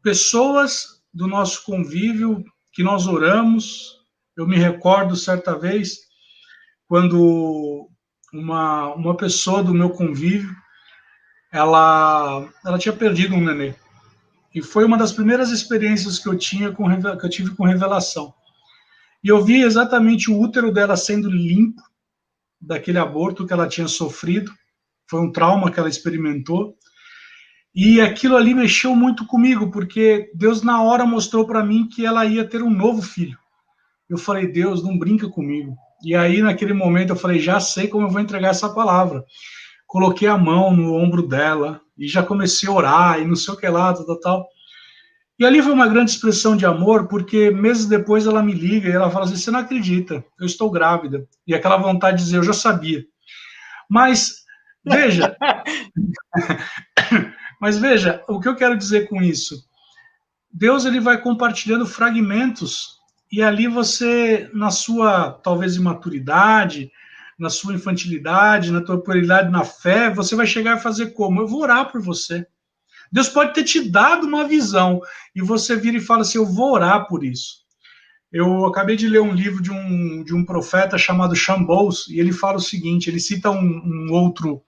pessoas do nosso convívio que nós oramos. Eu me recordo certa vez quando uma pessoa do meu convívio ela tinha perdido um nenê. E foi uma das primeiras experiências que eu tive com revelação. E eu vi exatamente o útero dela sendo limpo daquele aborto que ela tinha sofrido. Foi um trauma que ela experimentou. E aquilo ali mexeu muito comigo, porque Deus na hora mostrou para mim que ela ia ter um novo filho. Eu falei, Deus, não brinca comigo. E aí, naquele momento, eu falei, já sei como eu vou entregar essa palavra. Coloquei a mão no ombro dela e já comecei a orar e não sei o que lá, tal. E ali foi uma grande expressão de amor, porque meses depois ela me liga e ela fala assim, você não acredita, eu estou grávida. E aquela vontade de dizer, eu já sabia. Mas, veja, o que eu quero dizer com isso? Deus ele vai compartilhando fragmentos e ali você, na sua, talvez, imaturidade, na sua infantilidade, na tua prioridade na fé, você vai chegar a fazer como? Eu vou orar por você. Deus pode ter te dado uma visão e você vira e fala assim, eu vou orar por isso. Eu acabei de ler um livro de um profeta chamado Sean Bowles, e ele fala o seguinte, ele cita um outro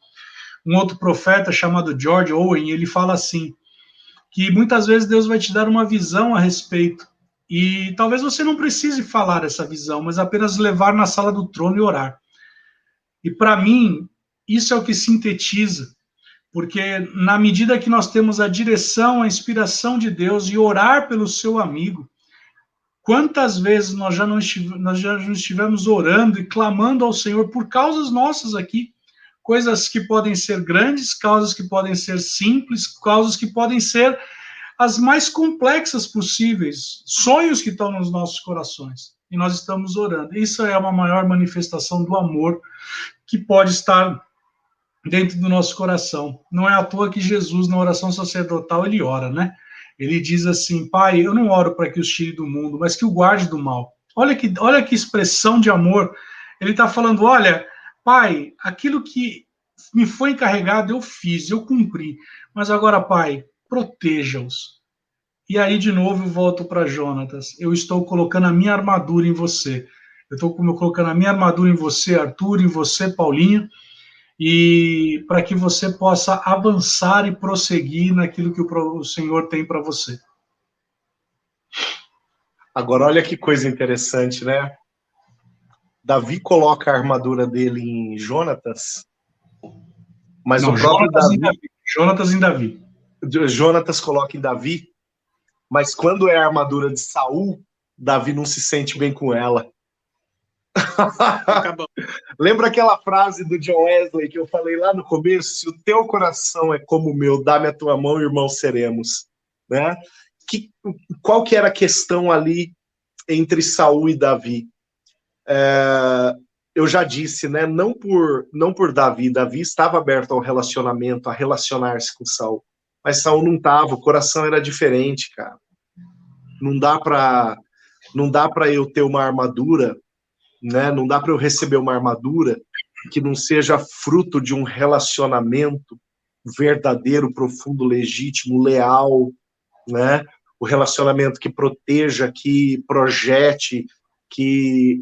profeta chamado George Owen, e ele fala assim, que muitas vezes Deus vai te dar uma visão a respeito, e talvez você não precise falar essa visão, mas apenas levar na sala do trono e orar. E para mim, isso é o que sintetiza, porque na medida que nós temos a direção, a inspiração de Deus e orar pelo seu amigo, quantas vezes nós já não estivemos orando e clamando ao Senhor por causas nossas aqui, coisas que podem ser grandes, causas que podem ser simples, causas que podem ser as mais complexas possíveis, sonhos que estão nos nossos corações, e nós estamos orando. Isso é uma maior manifestação do amor que pode estar dentro do nosso coração. Não é à toa que Jesus, na oração sacerdotal, ele ora, né? Ele diz assim, Pai, eu não oro para que os tire do mundo, mas que o guarde do mal. Olha que expressão de amor. Ele está falando, olha, Pai, aquilo que me foi encarregado eu fiz, eu cumpri, mas agora, Pai, proteja-os. E aí, de novo, eu volto para Jonatas. Eu estou colocando a minha armadura em você. Eu estou colocando a minha armadura em você, Arthur, em você, Paulinho, e para que você possa avançar e prosseguir naquilo que o Senhor tem para você. Agora, olha que coisa interessante, né? Davi coloca a armadura dele em Jonatas, mas não, o próprio Jonatas em Davi. Jonatas coloca em Davi, mas quando é a armadura de Saul, Davi não se sente bem com ela. Lembra aquela frase do John Wesley que eu falei lá no começo? Se o teu coração é como o meu, dá-me a tua mão e irmãos seremos. Né? Qual que era a questão ali entre Saul e Davi? Eu já disse, né? Não por Davi. Davi estava aberto ao relacionamento, a relacionar-se com Saul. Mas Saul não estava, o coração era diferente, cara. Não dá para eu ter uma armadura, né? Não dá para eu receber uma armadura que não seja fruto de um relacionamento verdadeiro, profundo, legítimo, leal, né? O relacionamento que proteja, que projete, que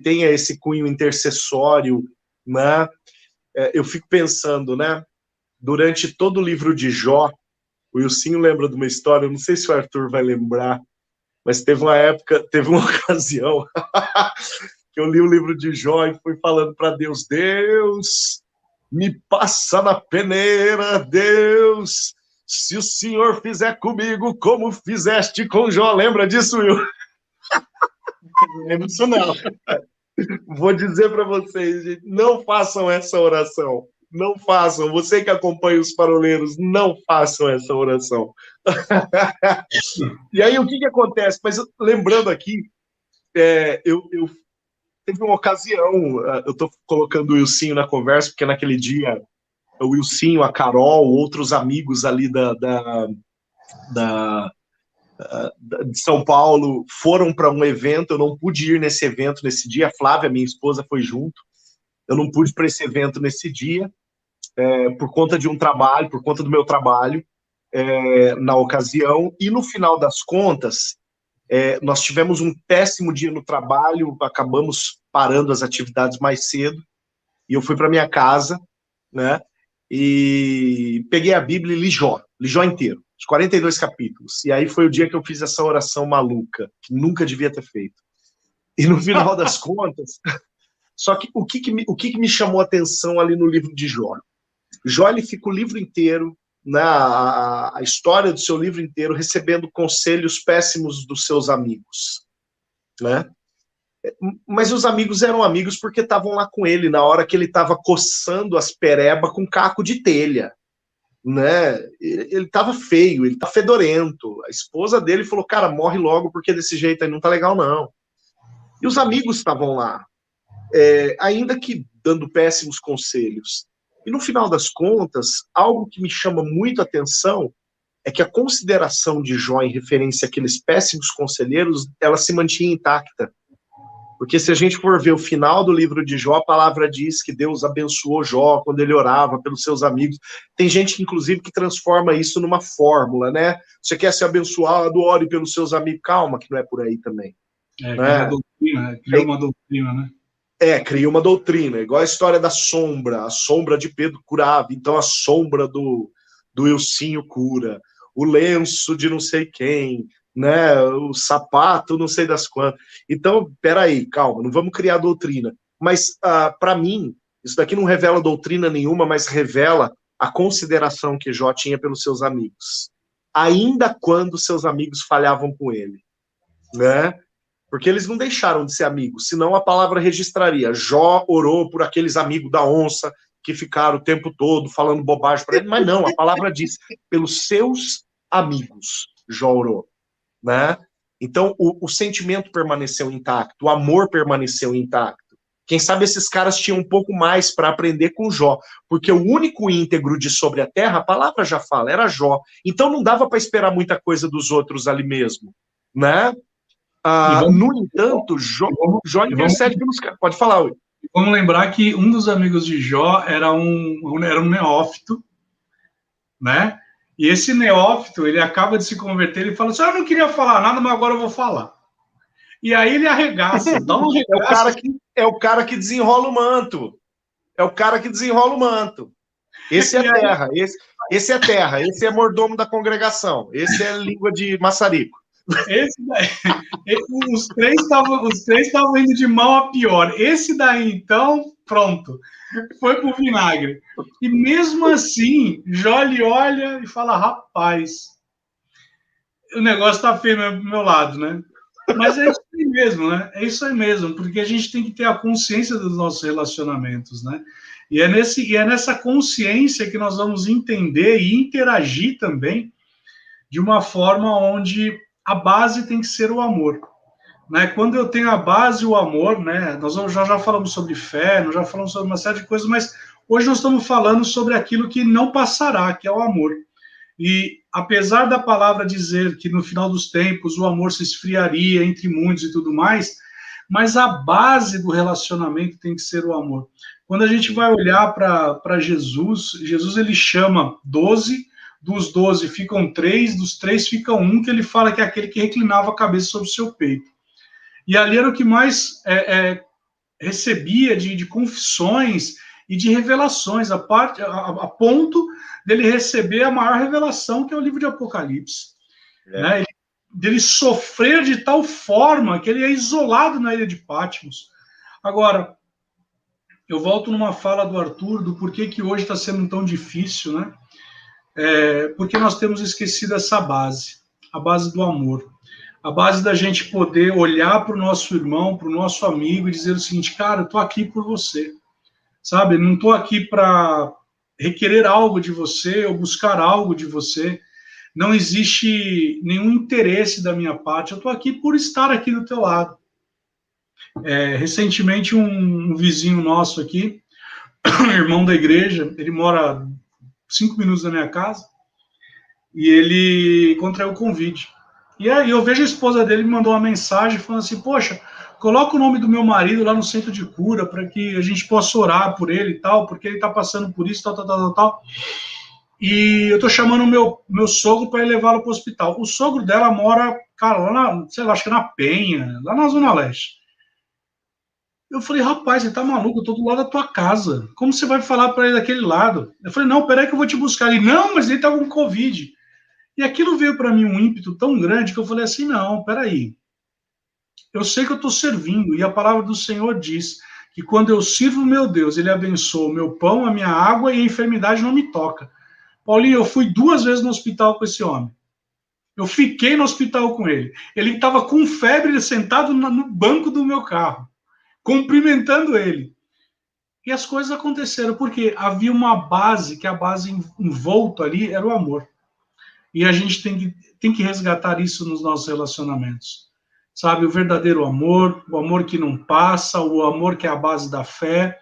tenha esse cunho intercessório, né? Eu fico pensando, né? durante todo o livro de Jó, o Ilcinho lembra de uma história, eu não sei se o Arthur vai lembrar, mas teve uma época, teve uma ocasião que eu li o livro de Jó e fui falando para Deus, Deus, me passa na peneira, Deus, se o Senhor fizer comigo como fizeste com Jó. Lembra disso, Will? Não lembro disso, não. Vou dizer para vocês, gente, não façam essa oração. Não façam. Você que acompanha os paroleiros, não façam essa oração. E aí, o que acontece? Mas lembrando aqui, teve uma ocasião, eu estou colocando o Wilsinho na conversa, porque naquele dia, o Wilsinho, a Carol, outros amigos ali de São Paulo foram para um evento, eu não pude ir nesse evento nesse dia, a Flávia, minha esposa, foi junto, eu não pude para esse evento nesse dia, por conta de um trabalho, por conta do meu trabalho, na ocasião, e no final das contas, nós tivemos um péssimo dia no trabalho, acabamos parando as atividades mais cedo, e eu fui para minha casa, né, e peguei a Bíblia e li Jó inteiro, os 42 capítulos, e aí foi o dia que eu fiz essa oração maluca, que nunca devia ter feito. E no final das contas, só que o que me chamou a atenção ali no livro de Jó? Jó, ele fica o livro inteiro, né, a história do seu livro inteiro, recebendo conselhos péssimos dos seus amigos, né? Mas os amigos eram amigos porque estavam lá com ele na hora que ele estava coçando as perebas com caco de telha, né? Ele estava feio, ele estava fedorento. A esposa dele falou, cara, morre logo porque desse jeito aí não tá legal, não. E os amigos estavam lá, ainda que dando péssimos conselhos. E no final das contas, algo que me chama muito a atenção é que a consideração de Jó em referência àqueles péssimos conselheiros, ela se mantinha intacta. Porque se a gente for ver o final do livro de Jó, a palavra diz que Deus abençoou Jó quando ele orava pelos seus amigos. Tem gente, inclusive, que transforma isso numa fórmula, né? Você quer ser abençoado, ore pelos seus amigos. Calma, que não é por aí também. Criou uma doutrina, né? Cria uma doutrina, igual a história da sombra. A sombra de Pedro curava, então a sombra do Ilcinho cura. O lenço de não sei quem, né? O sapato não sei das quantas. Então, peraí, calma, não vamos criar doutrina. Mas, para mim, isso daqui não revela doutrina nenhuma, mas revela a consideração que Jó tinha pelos seus amigos. Ainda quando seus amigos falhavam com ele, né? Porque eles não deixaram de ser amigos, senão a palavra registraria. Jó orou por aqueles amigos da onça que ficaram o tempo todo falando bobagem para ele, mas não, a palavra diz, pelos seus amigos, Jó orou, né? Então, o sentimento permaneceu intacto, o amor permaneceu intacto. Quem sabe esses caras tinham um pouco mais para aprender com Jó, porque o único íntegro de sobre a terra, a palavra já fala, era Jó. Então não dava para esperar muita coisa dos outros ali mesmo, né? No entanto, Jó intercede pelos caras. Pode falar, Will. Vamos lembrar que um dos amigos de Jó era um neófito, né? E esse neófito, ele acaba de se converter, ele fala assim, eu não queria falar nada, mas agora eu vou falar. E aí ele arregaça, dá um arregaço. É o cara que desenrola o manto. É o cara que desenrola o manto. Esse é terra, esse é terra, esse é mordomo da congregação, esse é língua de maçarico. Esse daí, os três estavam indo de mal a pior. Esse daí, então, pronto, foi pro vinagre. E mesmo assim, Jó olha e fala, rapaz, o negócio tá feio do meu lado, né? Mas é isso aí mesmo, né? É isso aí mesmo, porque a gente tem que ter a consciência dos nossos relacionamentos, né? E é nessa consciência que nós vamos entender e interagir também de uma forma onde a base tem que ser o amor, né? Quando eu tenho a base e o amor, né? Nós já falamos sobre fé, nós já falamos sobre uma série de coisas, mas hoje nós estamos falando sobre aquilo que não passará, que é o amor. E apesar da palavra dizer que no final dos tempos o amor se esfriaria entre muitos e tudo mais, mas a base do relacionamento tem que ser o amor. Quando a gente vai olhar para Jesus, ele chama 12, dos 12 ficam 3, dos 3 ficam 1, que ele fala que é aquele que reclinava a cabeça sobre o seu peito. E ali era o que mais recebia de confissões e de revelações, a ponto dele receber a maior revelação, que é o livro de Apocalipse. Né? Dele sofrer de tal forma que ele é isolado na ilha de Patmos. Agora, eu volto numa fala do Arthur, do porquê que hoje está sendo tão difícil, né? Porque nós temos esquecido essa base, a base do amor. A base da gente poder olhar para o nosso irmão, para o nosso amigo e dizer o seguinte: cara, eu estou aqui por você, sabe? Não estou aqui para requerer algo de você ou buscar algo de você. Não existe nenhum interesse da minha parte. Eu estou aqui por estar aqui do teu lado. Recentemente, um vizinho nosso aqui, irmão da igreja, ele mora 5 minutos da minha casa, e ele contraiu o Covid. E aí eu vejo a esposa dele me mandou uma mensagem falando assim: poxa, coloca o nome do meu marido lá no centro de cura para que a gente possa orar por ele e tal, porque ele está passando por isso, tal. E eu estou chamando o meu sogro para ir levá-lo para o hospital. O sogro dela mora, cara, lá na, sei lá, acho que na Penha, lá na Zona Leste. Eu falei: rapaz, você tá maluco? Eu tô do lado da tua casa. Como você vai falar para ele daquele lado? Eu falei: não, peraí que eu vou te buscar. Ele: não, mas ele tá com Covid. E aquilo veio para mim um ímpeto tão grande que eu falei assim: não, peraí. Eu sei que eu estou servindo, e a palavra do Senhor diz que quando eu sirvo meu Deus, ele abençoa o meu pão, a minha água, e a enfermidade não me toca. Paulinho, eu fui 2 vezes no hospital com esse homem. Eu fiquei no hospital com ele. Ele estava com febre, sentado no banco do meu carro, cumprimentando ele. E as coisas aconteceram, porque havia uma base, que a base envolta ali era o amor. E a gente tem que resgatar isso nos nossos relacionamentos. Sabe, o verdadeiro amor, o amor que não passa, o amor que é a base da fé,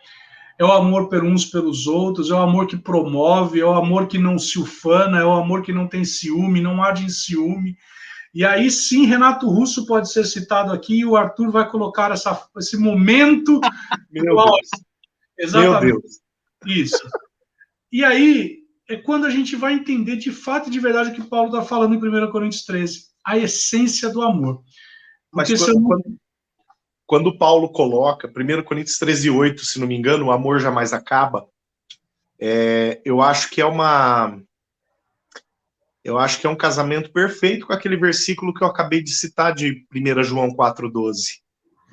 é o amor uns pelos outros, é o amor que promove, é o amor que não se ufana, é o amor que não tem ciúme, não arde em ciúme. E aí sim, Renato Russo pode ser citado aqui, e o Arthur vai colocar esse momento. Meu Deus. Exatamente. Meu Deus. Isso. E aí é quando a gente vai entender de fato e de verdade o que Paulo está falando em 1 Coríntios 13, a essência do amor. Mas quando Paulo coloca, 1 Coríntios 13:8, se não me engano, o amor jamais acaba, eu acho que é um casamento perfeito com aquele versículo que eu acabei de citar de 1 João 4:12,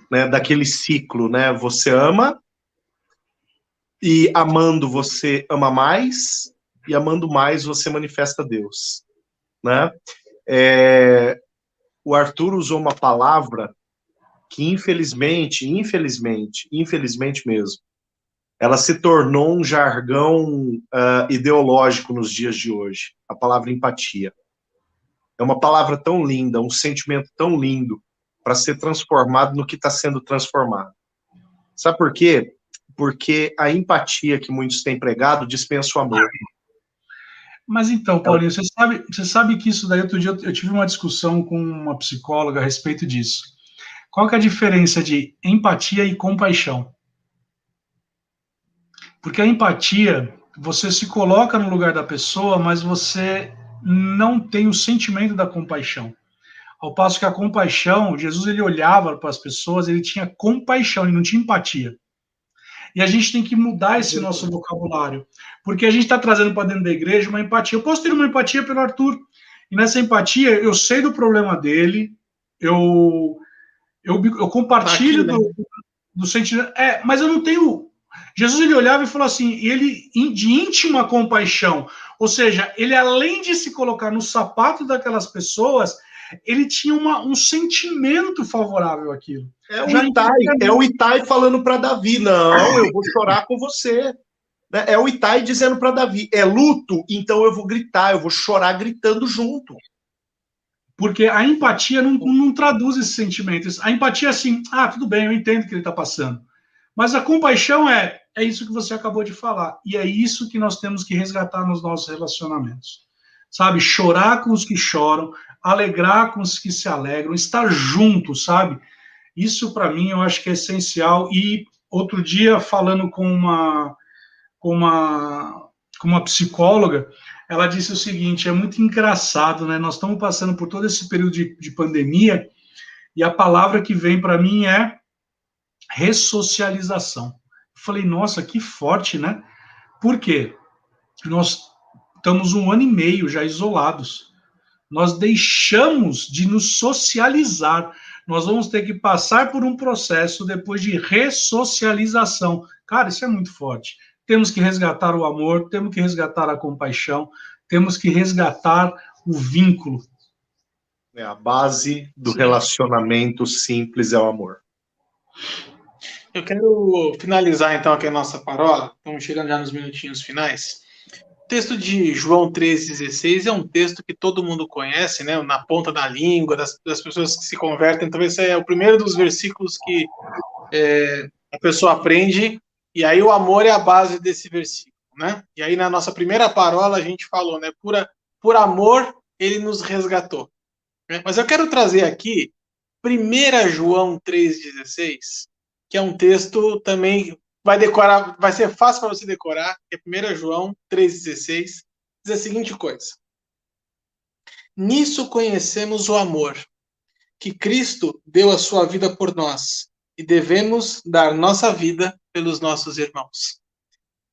né, daquele ciclo, né, você ama, e amando você ama mais, e amando mais você manifesta Deus, né? O Arthur usou uma palavra que infelizmente mesmo, ela se tornou um jargão ideológico nos dias de hoje, a palavra empatia. É uma palavra tão linda, um sentimento tão lindo para ser transformado no que está sendo transformado. Sabe por quê? Porque a empatia que muitos têm pregado dispensa o amor. Mas então, Paulinho, você sabe que isso daí, outro dia eu tive uma discussão com uma psicóloga a respeito disso. Qual que é a diferença de empatia e compaixão? Porque a empatia, você se coloca no lugar da pessoa, mas você não tem o sentimento da compaixão. Ao passo que a compaixão, Jesus ele olhava para as pessoas, ele tinha compaixão, ele não tinha empatia. E a gente tem que mudar esse nosso vocabulário, porque a gente está trazendo para dentro da igreja uma empatia. Eu posso ter uma empatia pelo Arthur, e nessa empatia eu sei do problema dele, eu compartilho do sentimento, mas eu não tenho... Jesus ele olhava e falou assim, e ele de íntima compaixão, ou seja, ele além de se colocar no sapato daquelas pessoas, ele tinha um sentimento favorável àquilo. É o Itai falando para Davi: não, eu vou chorar com você. É o Itai dizendo para Davi: é luto, então eu vou gritar, eu vou chorar gritando junto. Porque a empatia não traduz esses sentimentos. A empatia é assim: tudo bem, eu entendo o que ele está passando. Mas a compaixão é isso que você acabou de falar. E é isso que nós temos que resgatar nos nossos relacionamentos. Sabe? Chorar com os que choram, alegrar com os que se alegram, estar junto, sabe? Isso, para mim, eu acho que é essencial. E outro dia, falando com uma psicóloga, ela disse o seguinte: é muito engraçado, né? Nós estamos passando por todo esse período de pandemia, e a palavra que vem para mim é ressocialização. Eu falei, nossa, que forte, né? Por quê? Nós estamos 1 ano e meio já isolados. Nós deixamos de nos socializar. Nós vamos ter que passar por um processo depois de ressocialização. Cara, isso é muito forte. Temos que resgatar o amor, temos que resgatar a compaixão, temos que resgatar o vínculo. A base do relacionamento simples é o amor. Eu quero finalizar, então, aqui a nossa parola. Estamos chegando já nos minutinhos finais. O texto de João 3,16 é um texto que todo mundo conhece, né? Na ponta da língua, das pessoas que se convertem. Talvez é o primeiro dos versículos que a pessoa aprende, e aí o amor é a base desse versículo, né? E aí na nossa primeira parola a gente falou, né? Por amor ele nos resgatou. Né? Mas eu quero trazer aqui 1 João 3,16, que é um texto também, vai ser fácil para você decorar, que é 1 João 3,16, diz a seguinte coisa: nisso conhecemos o amor, que Cristo deu a sua vida por nós, e devemos dar nossa vida pelos nossos irmãos.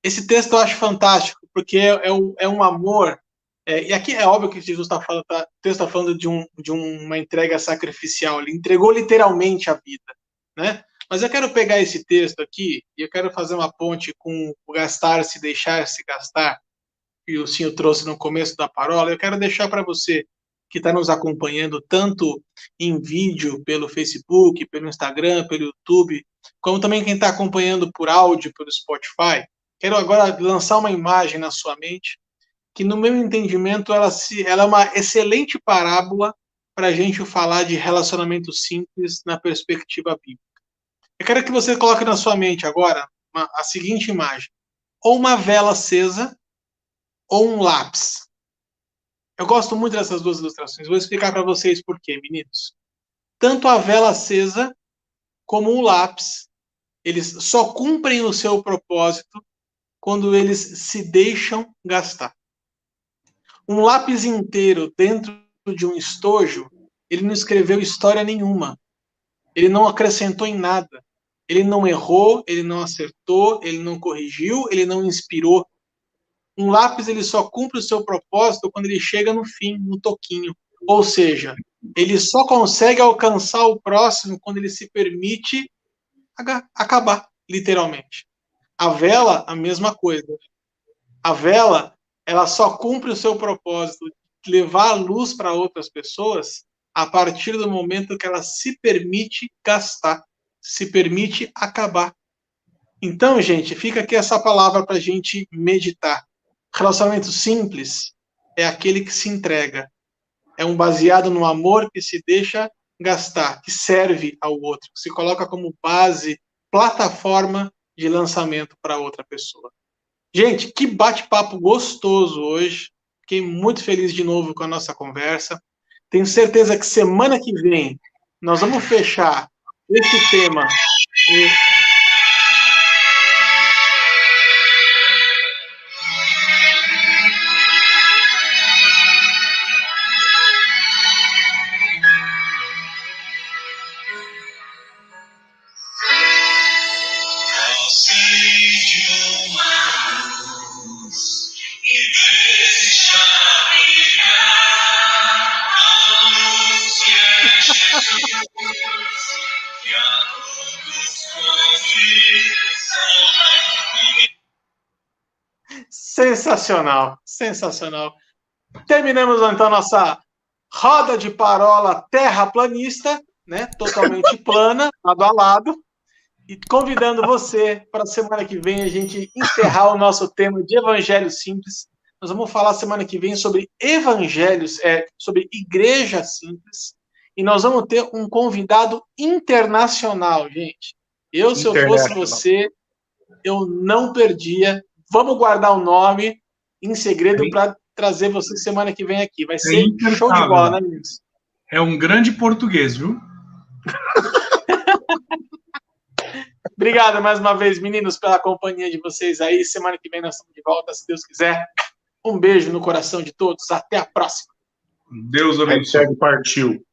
Esse texto eu acho fantástico, porque é um amor, e aqui é óbvio que Jesus está falando, o texto está falando de uma entrega sacrificial, ele entregou literalmente a vida, né? Mas eu quero pegar esse texto aqui, e eu quero fazer uma ponte com o gastar-se, deixar-se gastar, que o senhor trouxe no começo da parola. Eu quero deixar para você que está nos acompanhando tanto em vídeo pelo Facebook, pelo Instagram, pelo YouTube, como também quem está acompanhando por áudio pelo Spotify. Quero agora lançar uma imagem na sua mente que, no meu entendimento, ela é uma excelente parábola para a gente falar de relacionamento simples na perspectiva bíblica. Eu quero que você coloque na sua mente agora a seguinte imagem: ou uma vela acesa ou um lápis. Eu gosto muito dessas duas ilustrações. Vou explicar para vocês por quê, meninos. Tanto a vela acesa como o lápis, eles só cumprem o seu propósito quando eles se deixam gastar. Um lápis inteiro dentro de um estojo, ele não escreveu história nenhuma. Ele não acrescentou em nada. Ele não errou, ele não acertou, ele não corrigiu, ele não inspirou. Um lápis ele só cumpre o seu propósito quando ele chega no fim, no toquinho. Ou seja, ele só consegue alcançar o próximo quando ele se permite acabar, literalmente. A vela, a mesma coisa. A vela, ela só cumpre o seu propósito de levar a luz para outras pessoas a partir do momento que ela se permite gastar, se permite acabar. Então, gente, fica aqui essa palavra para a gente meditar. Relacionamento simples é aquele que se entrega. É um baseado no amor que se deixa gastar, que serve ao outro, que se coloca como base, plataforma de lançamento para outra pessoa. Gente, que bate-papo gostoso hoje. Fiquei muito feliz de novo com a nossa conversa. Tenho certeza que semana que vem nós vamos fechar esse tema. Sensacional, sensacional. Terminamos então nossa roda de parola terraplanista, né? Totalmente plana, lado a lado, e convidando você para a semana que vem a gente encerrar o nosso tema de Evangelho Simples. Nós vamos falar semana que vem sobre evangelhos, sobre igreja simples, e nós vamos ter um convidado internacional, gente. Se eu fosse você, eu não perdia. Vamos guardar o nome em segredo para trazer você semana que vem aqui. Vai ser show de bola, né, meninos? É um grande português, viu? Obrigado mais uma vez, meninos, pela companhia de vocês aí. Semana que vem nós estamos de volta, se Deus quiser. Um beijo no coração de todos. Até a próxima. Deus abençoe. Partiu.